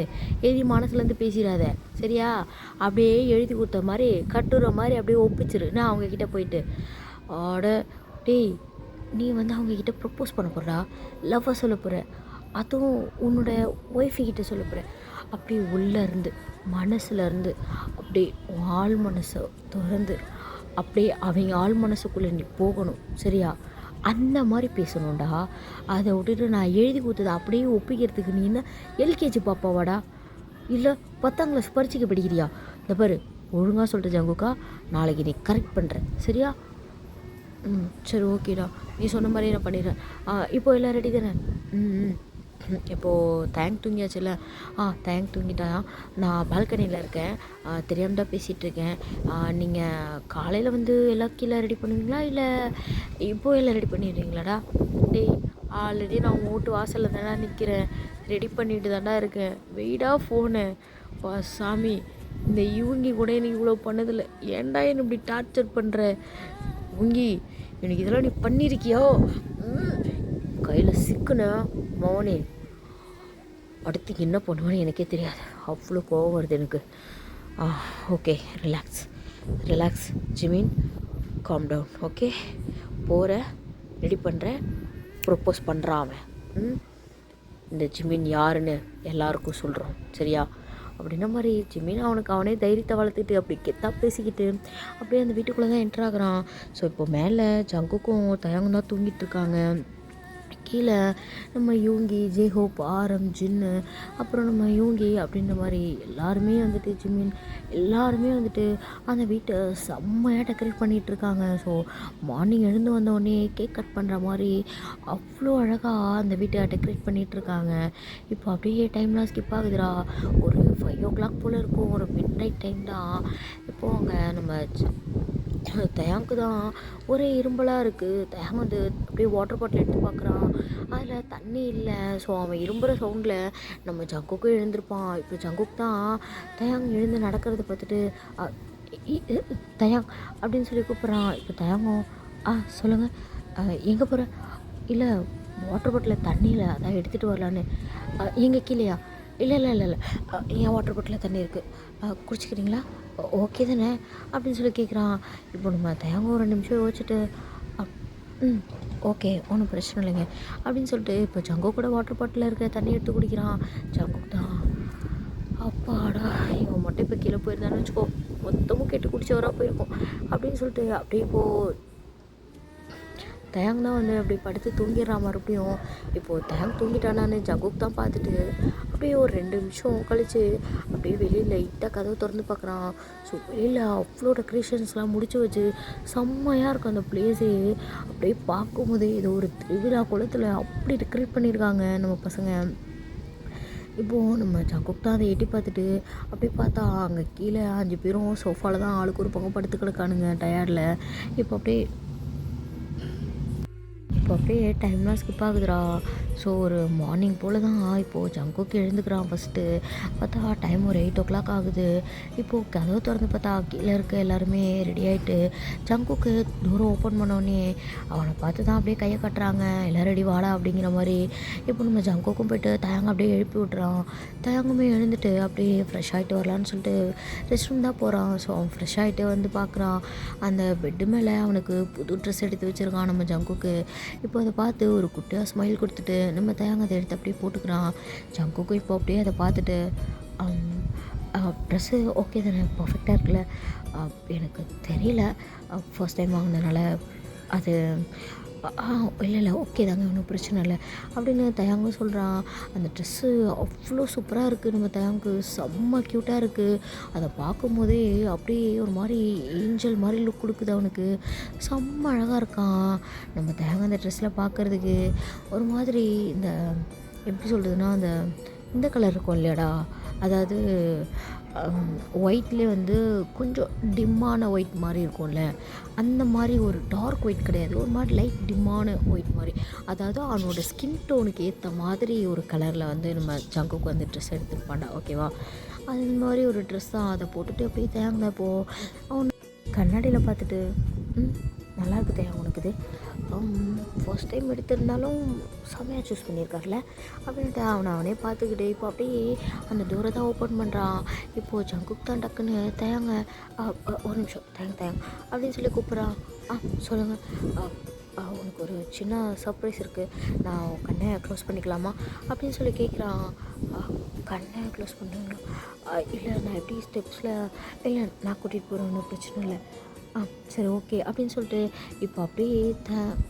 எழுதி மனசுலேருந்து பேசிடாத சரியா, அப்படியே எழுதி கொடுத்த மாதிரி கட்டுற மாதிரி அப்படியே ஒப்பிச்சிரு. நான் அவங்கக்கிட்ட போயிட்டு ஆட டேய் நீ வந்து அவங்கக்கிட்ட ப்ரப்போஸ் பண்ண போகிறா, லவ்வை சொல்ல போகிற, அதுவும் உன்னோட ஒய்ஃபுக்கிட்ட சொல்ல போகிற, அப்படியே உள்ளேருந்து மனசுலேருந்து அப்படியே ஆள் மனசை திறந்து அப்படியே அவங்க ஆள் மனசுக்குள்ளே நீ போகணும் சரியா, அந்த மாதிரி பேசணும்டா. அதை விட்டுட்டு நான் எழுதி கொடுத்ததை அப்படியே ஒப்பிக்கிறதுக்கு நீ என்ன எல்கேஜி பாப்பாவாடா, இல்லை 10ஆம் கிளாஸ் பரீட்சைக்கு படிக்கிறியா? இந்த பாரு ஒழுங்காக சொல்லிட்டு ஜங்குக்கா, நாளைக்கு நீ கரெக்ட் பண்ணுறேன் சரியா. சரி ஓகேடா, நீ சொன்ன மாதிரியே நான் பண்ணிடுறேன். இப்போ எல்லாம் ரெடி தானே? இப்போது தேங்க் தூங்கியாச்சுல்ல? தேங்க் தூங்கிட்டான். நான் பால்கனியில் இருக்கேன், தெரியாமல் தான் பேசிகிட்ருக்கேன். நீங்கள் காலையில் வந்து எல்லாம் கீழே ரெடி பண்ணுவீங்களா, இல்லை இப்போ எல்லாம் ரெடி பண்ணிடுறீங்களாடா? டேய் ஆல்ரெடி நான் உங்கள் வீட்டு வாசலில் தானே நிற்கிறேன், ரெடி பண்ணிட்டு தாண்டா இருக்கேன், வெயிடா ஃபோனு. வா சாமி, இந்த இவங்கி கூட எனக்கு இவ்வளோ பண்ணதில்லை, ஏன்டா என்னை இப்படி டார்ச்சர் பண்ணுற உங்கி, எனக்கு இதெல்லாம் நீ பண்ணியிருக்கியோ, கையில் சிக்குன மோனே, அடுத்து என்ன பண்ணுவேன்னு எனக்கே தெரியாது, அவ்வளோ கோவம் வருது எனக்கு. Okay relax relax Jimin, calm down okay. போகிற ரெடி பண்ணுறேன், ப்ரப்போஸ் பண்ணுறான் அவன். இந்த ஜிமின் யாருன்னு எல்லாருக்கும் சொல்கிறோம் சரியா. அப்படின்ன மாதிரி ஜிமின் அவனுக்கு அவனே தைரியத்தை வளர்த்துட்டு அப்படி கெத்தா பேசிக்கிட்டு அப்படியே அந்த வீட்டுக்குள்ளே தான் என்ட்ரு ஆகுறான். ஸோ இப்போ மேலே ஜங்குக்கும் தயங்கும் தான் தூங்கிட்டு இருக்காங்க. கீழே நம்ம யூங்கி, ஜேஹோப், ஆரம், ஜின்னு, அப்புறம் நம்ம யூங்கி அப்படின்ற மாதிரி எல்லாருமே வந்துட்டு ஜிமின் எல்லாருமே வந்துட்டு அந்த வீட்டை செம்மையாக டெக்கரேட் பண்ணிகிட்ருக்காங்க. ஸோ மார்னிங் எழுந்து வந்தோடனே கேக் கட் பண்ணுற மாதிரி அவ்வளோ அழகாக அந்த வீட்டை டெக்கரேட் பண்ணிகிட்ருக்காங்க. இப்போ அப்படியே டைம்லாம் ஸ்கிப் ஆகுதுடா, ஒரு 5 o'clock போல் இருக்கும், ஒரு மிட் நைட் டைம் தான். இப்போது அங்கே நம்ம தயாங்க்கு தான் ஒரே இரும்பலாக இருக்குது. தயாங் வந்து அப்படியே வாட்டர் பாட்டில் எடுத்து பார்க்குறான், அதில் தண்ணி இல்லை. ஸோ அவன் இரும்புற சவுண்டில் நம்ம ஜங்குக்கும் எழுந்திருப்பான். இப்போ ஜங்குக் தான் தயாங் எழுந்து நடக்கிறத பார்த்துட்டு தயாங் அப்படின்னு சொல்லி கூப்பிட்றான். இப்போ தயாங்கும் சொல்லுங்கள், எங்கே போகிற? இல்லை வாட்டர் பாட்டில் தண்ணியில் அதான் எடுத்துகிட்டு வரலான்னு. எங்கே கீழேயா? இல்லை இல்லை இல்லை இல்லை என் வாட்டர் பாட்டிலில் தண்ணி இருக்குது, குடிச்சிக்கிறீங்களா? ஓகே தானே அப்படின்னு சொல்லி கேட்குறான். இப்போ நம்ம தயங்க ஒரு 2 நிமிஷம் யோசிச்சுட்டு ஓகே ஒன்றும் பிரச்சனை இல்லைங்க அப்படின்னு சொல்லிட்டு இப்போ ஜங்கு கூட வாட்டர் பாட்டிலில் இருக்க தண்ணி எடுத்து குடிக்கிறான். ஜங்கு தான் அப்பாடா, இவன் மட்டும் இப்போ கீழே போயிருந்தான்னு வச்சுக்கோ, மொத்தமும் கெட்டு குடிச்சவராக போயிருக்கோம் அப்படின்னு சொல்லிட்டு அப்படியே இப்போது தயாங் தான் வந்து அப்படி படுத்து தூங்கிடுறான் மறுபடியும். இப்போது தயாங் தூங்கிட்டானான்னு ஜங்குக் தான் பார்த்துட்டு அப்படியே ஒரு 2 நிமிஷம் கழித்து அப்படியே வெளியில் லைட்டாக கதவை திறந்து பார்க்குறான். ஸோ வெளியில் அவ்வளோ டெக்கரேஷன்ஸ்லாம் முடிச்சு வச்சு செம்மையாக இருக்கும் அந்த பிளேஸே. அப்படியே பார்க்கும்போதே ஏதோ ஒரு திருவிழா குளத்தில் அப்படி டெக்கரேட் பண்ணியிருக்காங்க நம்ம பசங்க. இப்போது நம்ம ஜங்குக் தான் அதை எட்டி பார்த்துட்டு அப்படியே பார்த்தா அங்கே கீழே 5 பேரும் சோஃபாவில் தான் ஆளுக்கு ஒரு பக்கம் படுத்து கிடக்கானுங்க டயர்டில். இப்போ அப்படியே டைம்லாம் ஸ்கிப் ஆகுதுடா. ஸோ ஒரு மார்னிங் போல் தான் இப்போது ஜங்குக்கு எழுந்துக்கிறான். ஃபஸ்ட்டு பார்த்தா டைம் ஒரு 8 o'clock ஆகுது. இப்போது கதவை திறந்து பார்த்தா கீழே இருக்க எல்லாருமே ரெடி ஆகிட்டு ஜங்குக்கு டோரை ஓப்பன் பண்ணோடனே அவனை பார்த்து தான் அப்படியே கையை கட்டுறாங்க, எல்லோரும் ரெடி வாடா அப்படிங்கிற மாதிரி. இப்போ நம்ம ஜங்குக்கும் போய்ட்டு தயங்க அப்படியே எழுப்பி விட்றான். தயங்குமே எழுந்துட்டு அப்படியே ஃப்ரெஷ் ஆகிட்டு வரலான்னு சொல்லிட்டு ரெஸ்ட் ரூம் தான் போகிறான். ஸோ அவன் ஃப்ரெஷ் ஆகிட்டு வந்து பார்க்குறான், அந்த பெட்டு மேலே அவனுக்கு புது ட்ரெஸ் எடுத்து வச்சுருக்கான் நம்ம ஜங்குக்கு. இப்போ அதை பார்த்து ஒரு குட்டியாக ஸ்மைல் கொடுத்துட்டு நம்ம தயாங்க அதை எடுத்து அப்படியே போட்டுக்கிறான். ஜங்குக்கும் இப்போ அப்படியே அதை பார்த்துட்டு ட்ரெஸ்ஸு ஓகே தானே, பர்ஃபெக்டாக இருக்குல்ல, எனக்கு தெரியல ஃபர்ஸ்ட் டைம் வாங்கினதுனால அது இல்லை ஓகே தாங்க, ஒன்றும் பிரச்சனை இல்லை அப்படின்னு தயாங்க சொல்கிறான். அந்த ட்ரெஸ்ஸு அவ்வளோ சூப்பராக இருக்குது, நம்ம தயாங்கு செம்ம க்யூட்டாக இருக்குது. அதை பார்க்கும்போதே அப்படியே ஒரு மாதிரி ஏஞ்சல் மாதிரி லுக் கொடுக்குது அவனுக்கு, செம்ம அழகாக இருக்கான். நம்ம தயாங்க அந்த ட்ரெஸ்ஸில் பார்க்குறதுக்கு ஒரு மாதிரி இந்த எப்படி சொல்கிறதுனா இந்த கலர் இருக்கும் இல்லையாடா, அதாவது ஒயிட்லேயே வந்து கொஞ்சம் டிம்மான ஒயிட் மாதிரி இருக்கும்ல, அந்த மாதிரி ஒரு டார்க் ஒயிட் கிடையாது. ஒரு மாதிரி லைட் டிம்மான ஒயிட் மாதிரி. அதாவது அவனோட ஸ்கின் டோனுக்கு ஏற்ற மாதிரி ஒரு கலரில் வந்து நம்ம ஜங்குக்கு வந்து ட்ரெஸ் எடுத்துருப்பான்டா, ஓகேவா? அது மாதிரி ஒரு ட்ரெஸ் தான். அதை போட்டுட்டு அப்படியே தேங்கினப்போ அவன் கண்ணாடியில் பார்த்துட்டு, ம் நல்லா இருக்கு தேயா உனக்கு இது. ஃபர்ஸ்ட் டைம் எடுத்திருந்தாலும் செம்மையாக சூஸ் பண்ணியிருக்காருல அப்படின்ட்டு அவனே பார்த்துக்கிட்டு இப்போ அப்படியே அந்த டோரை தான் ஓப்பன் பண்ணுறான். இப்போது ஜங்குக் தான் டக்குன்னு தயாங்க, ஒரு நிமிஷம் தயாங்க அப்படின்னு சொல்லி கூப்பிட்றான். சொல்லுங்கள், உனக்கு ஒரு சின்ன சர்ப்ரைஸ் இருக்குது, நான் கண்ணை க்ளோஸ் பண்ணிக்கலாமா அப்படின்னு சொல்லி கேட்குறான். கண்ணை க்ளோஸ் பண்ணுறீங்களா? இல்லை நான் எப்படி ஸ்டெப்ஸில், இல்லை நான் கூட்டிகிட்டு போகிறேன், ஒன்றும் பிரச்சனை இல்லை. சரி ஓகே அப்படின்னு சொல்லிட்டு இப்போ அப்படியே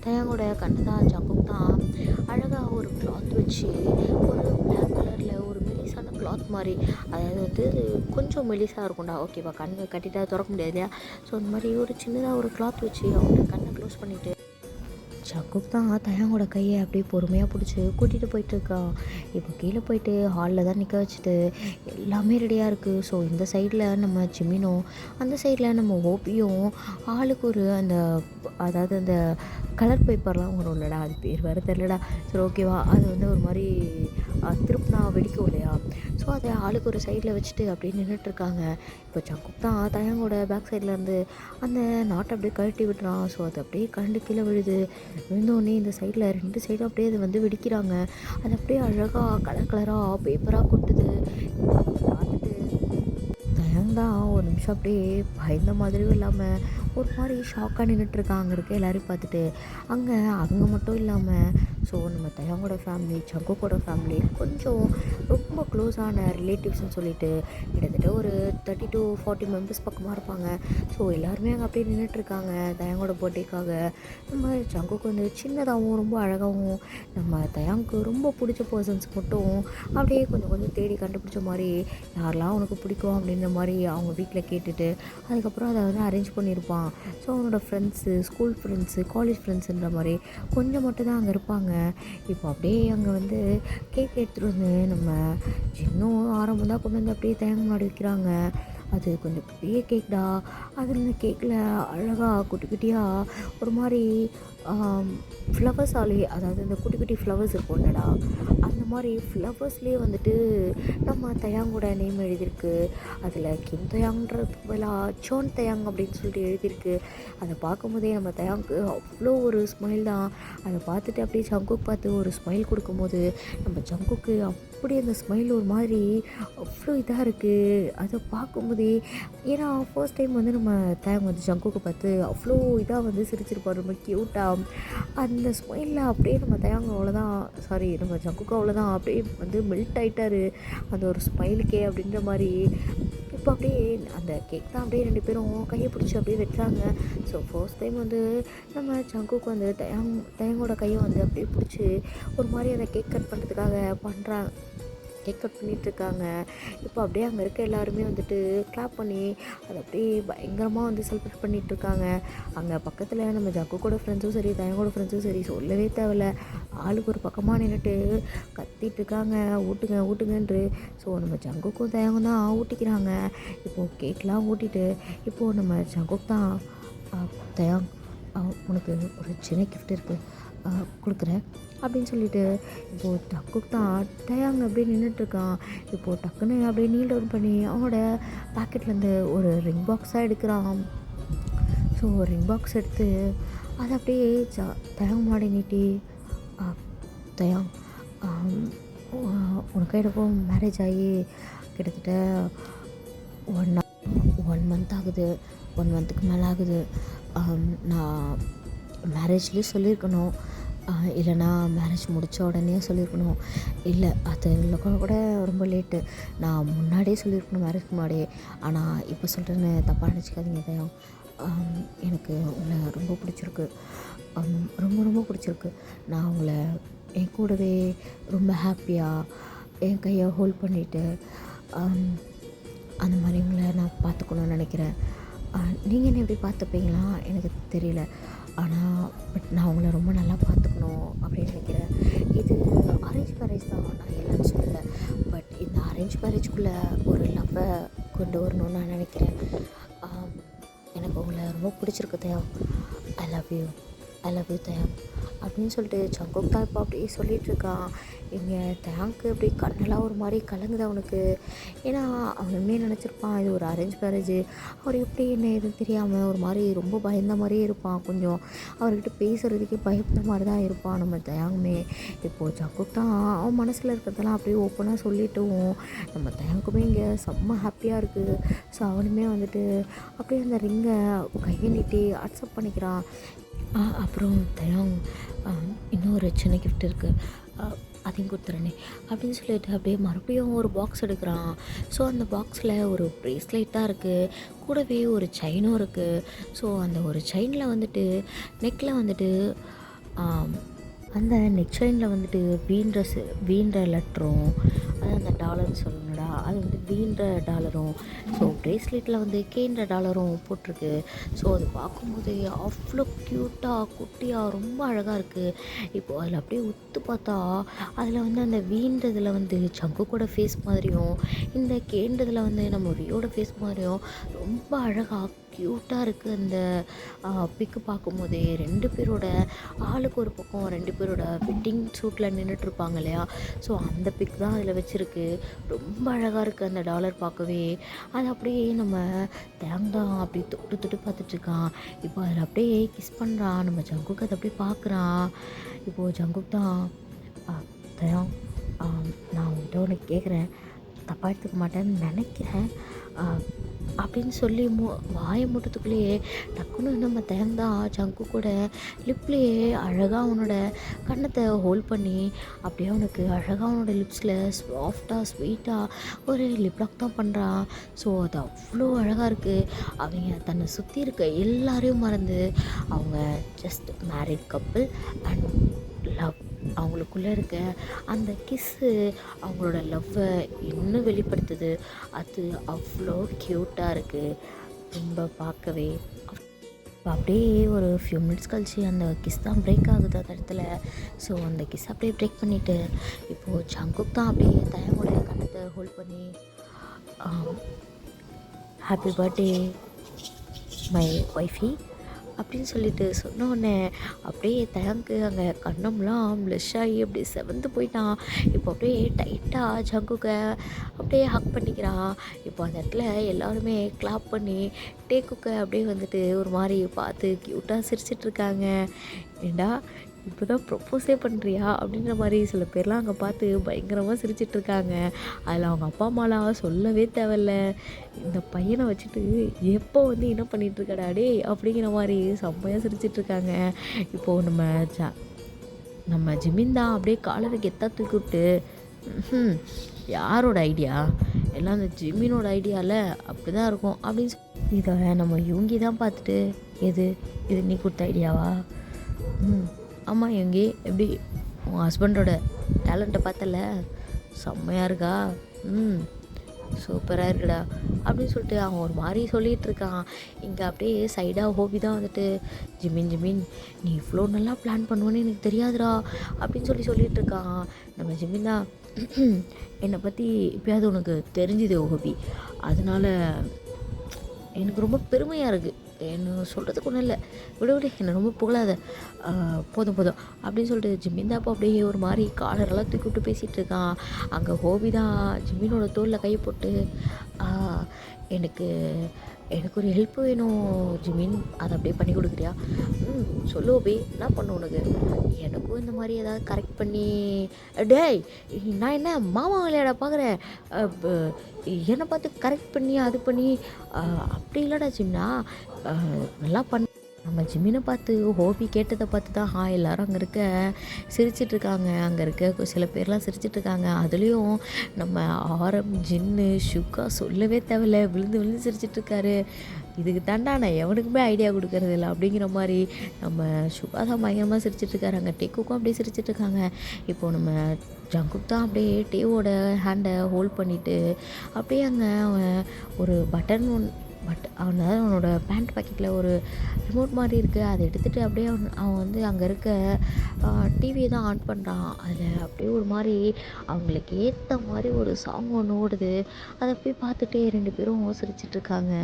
தயாங்கோட கண்ணை தான் ஜங்குக் தான் அழகாக ஒரு கிளாத் வச்சு, ஒரு பிளாக் கலரில் ஒரு மெலிசான கிளாத் மாதிரி, அதாவது வந்து கொஞ்சம் மெலிசாக இருக்கும்டா, ஓகேவா? கண்ணு கட்டிட்டா திறக்க முடியாது இல்லையா? ஸோ அந்த மாதிரி ஒரு சின்னதாக ஒரு கிளாத் வச்சு அவனோட கண்ணை க்ளோஸ் பண்ணிவிட்டு ஜங்குக் தான் தயாங்கோட கையை அப்படியே பொறுமையாக பிடிச்சி கூட்டிகிட்டு போயிட்டுருக்கான். இப்போ கீழே போயிட்டு ஹாலில் தான் நிற்க வச்சுட்டு எல்லாமே ரெடியாக இருக்குது. ஸோ இந்த சைடில் நம்ம ஜிமினும், அந்த சைடில் நம்ம ஓபியும் ஆளுக்கு ஒரு அந்த, அதாவது அந்த கலர் பேப்பர்லாம் வரும் இல்லைடா, அது பேர் வேறு தெரிலடா, சரி ஓகேவா? அது வந்து ஒரு மாதிரி திருப்பினா வெடிக்கும் இல்லையா? ஸோ அதை ஆளுக்கு ஒரு சைடில் வச்சுட்டு அப்படியே நின்றுட்டுருக்காங்க. இப்போ ஜங்குக் தான் தயாங்கோட பேக் சைடில் இருந்து அந்த நாட்டை அப்படியே கழட்டி விட்டுறான். ஸோ அது அப்படியே கழண்டு கீழே விழுது. விழுந்தோடனே இந்த சைடில் 2 சைடும் அப்படியே அது வந்து வெடிக்கிறாங்க. அது அப்படியே அழகாக கலர் கலராக பேப்பராக கொட்டுது. பார்த்துட்டு தயந்தான் ஒரு நிமிஷம் அப்படியே பயந்த மாதிரியும் இல்லாமல் ஒரு மாதிரி ஷாக்காக நின்றுட்டுருக்காங்க அங்கே இருக்க எல்லாரையும் பார்த்துட்டு. அங்கே அவங்க மட்டும் இல்லாமல் ஸோ நம்ம தயாங்கோட ஃபேமிலி, ஜங்குக்கோட ஃபேமிலி, கொஞ்சம் ரொம்ப க்ளோஸான ரிலேட்டிவ்ஸ்னு சொல்லிட்டு கிட்டத்தட்ட ஒரு 30 to 40 மெம்பர்ஸ் பக்கமாக இருப்பாங்க. ஸோ எல்லாருமே அங்கே அப்படியே நின்றுட்டுருக்காங்க தயாங்கோட பர்த்டேக்காக. நம்ம ஜங்குக்கு வந்து சின்னதாகவும் ரொம்ப அழகாகவும், நம்ம தயாங்க்கு ரொம்ப பிடிச்ச பர்சன்ஸ் மட்டும் அப்படியே கொஞ்சம் கொஞ்சம் தேடி கண்டுபிடிச்ச மாதிரி, யாரெல்லாம் உனக்கு பிடிக்கும் அப்படின்ற மாதிரி அவங்க வீட்டில் கேட்டுட்டு அதுக்கப்புறம் அதை வந்து அரேஞ்ச் பண்ணியிருப்பான். ஸோ அவனோட ஃப்ரெண்ட்ஸு, ஸ்கூல் ஃப்ரெண்ட்ஸு, காலேஜ் ஃப்ரெண்ட்ஸுன்ற மாதிரி கொஞ்சம் மட்டும் தான் அங்கே இருப்பாங்க. இப்போ அப்படியே அங்கே வந்து கேக் எடுத்துகிட்டு வந்து நம்ம இன்னும் ஆரம்பம் தான் கொண்டு வந்து அப்படியே தேங்காய் முன்னாடி வைக்கிறாங்க. அது கொஞ்சம் பெரிய கேக்டா. அதில் இந்த கேக்கில் அழகாக குட்டி குட்டியாக ஒரு மாதிரி ஃப்ளவர்ஸாலே, அதாவது இந்த குட்டி குட்டி ஃப்ளவர்ஸ் இருக்கும் இல்லைடா, அந்த மாதிரி ஃப்ளவர்ஸ்லேயே வந்துட்டு நம்ம தயாங்கோட நேம் எழுதியிருக்கு. அதில் கிம் தயாங்கிறதுக்கு பதிலாக சோன் தயாங் அப்படின்னு சொல்லிட்டு எழுதியிருக்கு. அதை பார்க்கும்போதே நம்ம தயாங்க்கு அவ்வளோ ஒரு ஸ்மைல் தான். அதை பார்த்துட்டு அப்படியே ஜங்குக் பார்த்து ஒரு ஸ்மைல் கொடுக்கும்போது நம்ம ஜங்குக்கு அப்படி அந்த ஸ்மைல் ஒரு மாதிரி அவ்வளோ இதாக இருக்குது. அதை பார்க்கும்போதே, ஏன்னா ஃபர்ஸ்ட் டைம் வந்து நம்ம தயாங் வந்து ஜங்குக்கு பார்த்து அவ்வளோ இதாக வந்து சிரிச்சிருப்பார், ரொம்ப க்யூட்டாக. அந்த ஸ்மைலில் அப்படியே நம்ம தயாங் அவ்வளோதான், சாரி நம்ம ஜங்குக்கு அவ்வளோதான் அப்படியே வந்து மெல்ட் ஆகிட்டார் அந்த ஒரு ஸ்மைலுக்கே அப்படின்ற மாதிரி. இப்போ அப்படியே அந்த கேக் தான் அப்படியே 2 பேரும் கையை பிடிச்சி அப்படியே வெட்டுறாங்க. ஸோ ஃபர்ஸ்ட் டைம் வந்து நம்ம ஜங்குக்கு வந்து தயாங்கோட கையை வந்து அப்படியே பிடிச்சி ஒரு மாதிரி அந்த கேக் கட் பண்ணுறதுக்காக பண்ணுறாங்க, கேக் கட் பண்ணிகிட்ருக்காங்க. இப்போ அப்படியே அங்கே இருக்க எல்லாருமே வந்துட்டு கிளாப் பண்ணி அதை அப்படியே பயங்கரமாக வந்து செலிப்ரேட் பண்ணிகிட்ருக்காங்க. அங்கே பக்கத்தில் நம்ம ஜங்குக்கோட ஃப்ரெண்ட்ஸும் சரி, தயங்கோட ஃப்ரெண்ட்ஸும் சரி, சொல்லவே தேவையில்ல, ஆளுக்கு ஒரு பக்கமாக நின்றுட்டு கத்திட்டுருக்காங்க, ஊட்டுங்க ஊட்டுங்கன்று. ஸோ நம்ம ஜங்குக்கும் தயங்கும் தான் ஊட்டிக்கிறாங்க. இப்போது கேக்லாம் ஊட்டிட்டு இப்போது நம்ம ஜங்குக் தான், தயாங் உனக்கு ஒரு சின்ன கிஃப்ட் இருக்குது கொடுக்குறேன் அப்படின்னு சொல்லிட்டு இப்போது டக்குக்கு தான் தயாங் அப்படியே நின்றுட்டுருக்கான். இப்போது டக்குன்னு அப்படியே நீல் டவுன் பண்ணி அவனோட பேக்கெட்லேருந்து ஒரு ரிங் பாக்ஸாக எடுக்கிறான். ஸோ ரிங் பாக்ஸ் எடுத்து அதை அப்படியே தயாங் மாடி நீட்டி, தயாங் உனக்கு எனக்கும் மேரேஜ் ஆகி கிட்டத்தட்ட 1 மந்த் ஆகுது, 1 மந்த்துக்கு மேலே ஆகுது. நான் மேரேஜ்லேயே சொல்லியிருக்கணும், இல்லைனா மேரேஜ் முடித்த உடனே சொல்லியிருக்கணும், இல்லை அது கூட ரொம்ப லேட்டு, நான் முன்னாடியே சொல்லியிருக்கணும் மேரேஜ்க்கு முன்னாடியே. ஆனால் இப்போ சொல்கிறேன்னு தப்பாக நினச்சிக்காதீங்க தயம், எனக்கு உங்களை ரொம்ப பிடிச்சிருக்கு, ரொம்ப ரொம்ப பிடிச்சிருக்கு. நான் உங்களை என் கூடவே ரொம்ப ஹாப்பியாக என் கையை ஹோல்ட் பண்ணிவிட்டு அந்த மாதிரி உங்களை நான் பார்த்துக்கணுன்னு நினைக்கிறேன். நீங்கள் என்ன எப்படி பார்த்துப்பீங்களா எனக்கு தெரியல, ஆனால் பட் நான் உங்களை ரொம்ப நல்லா பார்த்துக்கணும் அப்படின்னு நினைக்கிறேன். இது அரேஞ்ச் மேரேஜ் தான், நான் இல்லைன்னு சொல்லலை. பட் இந்த அரேஞ்ச் மேரேஜ்குள்ளே ஒரு லவ்வை கொண்டு வரணும்னு நான் நினைக்கிறேன். எனக்கு உங்களை ரொம்ப பிடிச்சிருக்கு Daya. I love you, I love you Daya அப்படின்னு சொல்லிட்டு ஜங்குக் தான் இப்போ அப்படியே சொல்லிகிட்ருக்கான். இங்கே தேங்க்கு அப்படி கண்ணெல்லாம் ஒரு மாதிரி கலங்குது அவனுக்கு. ஏன்னா அவன் உண்மையாக நினச்சிருப்பான் இது ஒரு அரேஞ்ச் மேரேஜ். அவர் எப்படி என்ன எதுவும் தெரியாமல் ஒரு மாதிரி ரொம்ப பயந்த மாதிரியே இருப்பான். கொஞ்சம் அவர்கிட்ட பேசுகிறதுக்கே பயந்த மாதிரி தான் இருப்பான் நம்ம தேங்குமே. இப்போது ஜங்குக் தான் அவன் மனசில் இருக்கிறதெல்லாம் அப்படியே ஓப்பனாக சொல்லிட்டும் நம்ம தேங்குமே இங்கே செம்ம ஹாப்பியாக இருக்குது. ஸோ அவனுமே வந்துட்டு அப்படியே அந்த ரிங்கை கையை நீட்டி அக்செப்ட் பண்ணிக்கிறான். அப்புறம் தயாங் இன்னொரு சின்ன கிஃப்ட் இருக்குது, அதையும் கொடுத்துறனே அப்படின்னு சொல்லிட்டு அப்படியே மறுபடியும் ஒரு பாக்ஸ் எடுக்கிறான். ஸோ அந்த பாக்ஸில் ஒரு ப்ரேஸ்லெட் தான் இருக்குது, கூடவே ஒரு செயினும் இருக்குது. ஸோ அந்த ஒரு செயினில் வந்துட்டு நெக்கில் வந்துட்டு அந்த நெக் செயினில் வந்துட்டு வீண்ட லெட்டரும், அது அந்த டாலர்னு சொல்லணும்டா, அது வந்து வீண்ட டாலரும். ஸோ ப்ரேஸ்லெட்டில் வந்து கேன்ற டாலரும் போட்டிருக்கு. ஸோ அது பார்க்கும்போது அவ்வளோ க்யூட்டாக குட்டியாக ரொம்ப அழகாக இருக்குது. இப்போது அதில் அப்படியே உத்து பார்த்தா அதில் வந்து அந்த வீன்றதில் வந்து ஜங்குக்கோட ஃபேஸ் மாதிரியும், இந்த கேன்றதில் வந்து நம்ம ரியோட ஃபேஸ் மாதிரியும் ரொம்ப அழகாக க்யூட்டாக இருக்குது. அந்த பிக்கு பார்க்கும்போதே 2 பேரோட ஆளுக்கு ஒரு பக்கம் 2 பேரோட வெட்டிங் ஷூட்டில் நின்றுட்டுருப்பாங்க இல்லையா, ஸோ அந்த பிக் தான் அதில் வச்சுருக்கு. ரொம்ப அழகாக இருக்குது அந்த டாலர் பார்க்கவே. அது அப்படியே நம்ம தேங்காய் அப்படி தொட்டு தொட்டு பார்த்துட்ருக்கான். இப்போ அதில் அப்படியே கிஸ் பண்ணுறான் நம்ம ஜங்குக்கு, அதை அப்படியே பார்க்குறான். இப்போது ஜங்குக் தான் தயாங், நான் உங்கள்கிட்ட ஒன்று கேட்குறேன், தப்பாக எடுத்துக்க மாட்டேன்னு நினைக்கிறேன் அப்படின்னு சொல்லி வாயை மூட்டத்துக்குள்ளேயே டக்குன்னு நம்ம தேங்கா ஜங்கு கூட லிப்லேயே அழகாக அவனோட கன்னத்தை ஹோல்ட் பண்ணி அப்படியே அவனுக்கு அழகாக அவனோட லிப்ஸில் சாஃப்டாக ஸ்வீட்டாக ஒரு லிப் லாக் தான் பண்ணுறான். ஸோ அது அவ்வளோ அழகாக இருக்குது. அவங்க தன்னை சுற்றி இருக்க எல்லாரையும் மறந்து அவங்க just married couple and love, அவங்களுக்குள்ளே இருக்க அந்த கிஸ்ஸு அவங்களோட லவ்வை இன்னும் வெளிப்படுத்துது. அது அவ்வளோ க்யூட்டாக இருக்குது ரொம்ப பார்க்கவே. இப்போ அப்படியே ஒரு ஃபியூ மினிட்ஸ் கழிச்சு அந்த கிஸ் தான் பிரேக் ஆகுது அந்த இடத்துல. ஸோ அந்த கிஸ் அப்படியே பிரேக் பண்ணிவிட்டு இப்போது ஜங்குக் தான் அப்படியே தயவோட கண்ணத்தை ஹோல்ட் பண்ணி ஹாப்பி பர்த்டே மை ஒய்ஃபி அப்படின்னு சொல்லிட்டு சொன்ன உடனே அப்படியே தயங்கு அங்கே கண்ணம்லாம் ப்ளஷ் ஆகி அப்படியே செவந்து போயிட்டான். இப்போ அப்படியே டைட்டாக ஜங்குக்கை அப்படியே ஹக் பண்ணிக்கிறான். இப்போ அந்த இடத்துல எல்லாருமே கிளாப் பண்ணி டேக்குக்கை அப்படியே வந்துட்டு ஒரு மாதிரி பார்த்து க்யூட்டாக சிரிச்சிட்ருக்காங்க. ஏண்டா இப்போ தான் ப்ரொப்போஸே பண்ணுறியா அப்படின்ற மாதிரி சில பேர்லாம் அங்கே பார்த்து பயங்கரமாக சிரிச்சிட்ருக்காங்க. அதில் அவங்க அப்பா அம்மாலாம் சொல்லவே தேவையில்ல, இந்த பையனை வச்சுட்டு எப்போ வந்து என்ன பண்ணிகிட்ருக்கடா டே அப்படிங்கிற மாதிரி செம்மையாக சிரிச்சிட்ருக்காங்க. இப்போது நம்ம ஜிமின் தான் அப்படியே காலரை கெத்தாக தூக்கி விட்டு, யாரோட ஐடியா எல்லாம் அந்த ஜிமினோட ஐடியாவில் அப்படி தான் இருக்கும் அப்படின்னு இதை நம்ம யூங்கி தான் பார்த்துட்டு, இது நீ கொடுத்த ஐடியாவா? ஆமாம் யூங்கி, எப்படி உன் ஹஸ்பண்டோட டேலண்ட்டை பார்த்தல, செம்மையாக இருக்கா, சூப்பராக இருக்குடா அப்படின்னு சொல்லிட்டு அவன் ஒரு மாதிரி சொல்லிகிட்ருக்கான். இங்கே அப்படியே சைடாக ஹோபி தான் வந்துட்டு, ஜிமின் நீ இவ்வளோ நல்லா பிளான் பண்ணுவேன்னு எனக்கு தெரியாதுடா அப்படின்னு சொல்லிகிட்ருக்கான். நம்ம ஜிமின் தான், என்னை பற்றி இப்போயாவது உனக்கு தெரிஞ்சுது ஹோபி, அதனால் எனக்கு ரொம்ப பெருமையாக இருக்குது. என்ன சொல்கிறதுக்கு ஒன்றும் இல்லை, விடு என்னை ரொம்ப புகழாத, போதும் அப்படின்னு சொல்லிட்டு ஜிமின் தான் அப்போ அப்படியே ஒரு மாதிரி காலரெல்லாம் தூக்கி விட்டு பேசிகிட்டு இருக்கான். அங்கே ஹோபி தான் ஜிமினோட தோளில் கையை போட்டு, எனக்கு ஒரு ஹெல்ப் வேணும் ஜிமின், அதை அப்படியே பண்ணி கொடுக்குறியா? சொல்லு ஹோபி, என்ன பண்ண உனக்கு? எனக்கும் இந்த மாதிரி ஏதாவது கரெக்ட் பண்ணி, டேய் நான் என்ன மாமா விளையாட பார்க்குறேன், என்னை பார்த்து கரெக்ட் பண்ணி அது பண்ணி அப்படி இல்லைடா ஜிம்னா, நல்லா பண்ண. நம்ம ஜிமினை பார்த்து ஹோபி கேட்டதை பார்த்து தான் எல்லோரும் அங்கே இருக்க சிரிச்சிட்ருக்காங்க. அங்கே இருக்க சில பேர்லாம் சிரிச்சிட்ருக்காங்க. அதுலேயும் நம்ம ஆரம் ஜின்னு ஷுக்கா சொல்லவே தேவையில்ல, விழுந்து சிரிச்சிட்ருக்காரு. இதுக்கு தாண்டா நான் எவனுக்குமே ஐடியா கொடுக்கறது இல்லை அப்படிங்கிற மாதிரி நம்ம ஷுக்கா தான் பயங்கரமாக சிரிச்சிட்ருக்காரு. அங்கே டேக்குக்கும் அப்படியே சிரிச்சிட்ருக்காங்க. இப்போது நம்ம ஜங்குக் தான் அப்படியே டேவோட ஹேண்டை ஹோல்ட் பண்ணிவிட்டு அப்படியே அங்கே அவன் ஒரு பட் அவனோட பேண்ட் பாக்கெட்டில் ஒரு ரிமோட் மாதிரி இருக்குது. அதை எடுத்துகிட்டு அப்படியே அவன் வந்து அங்கே இருக்க டிவியை தான் ஆன் பண்ணுறான். அதில் அப்படியே ஒரு மாதிரி அவங்களுக்கு ஏற்ற மாதிரி ஒரு சாங் ஒன்று ஓடுது. அதை போய் பார்த்துட்டே 2 பேரும் சிரிச்சிட்ருக்காங்க.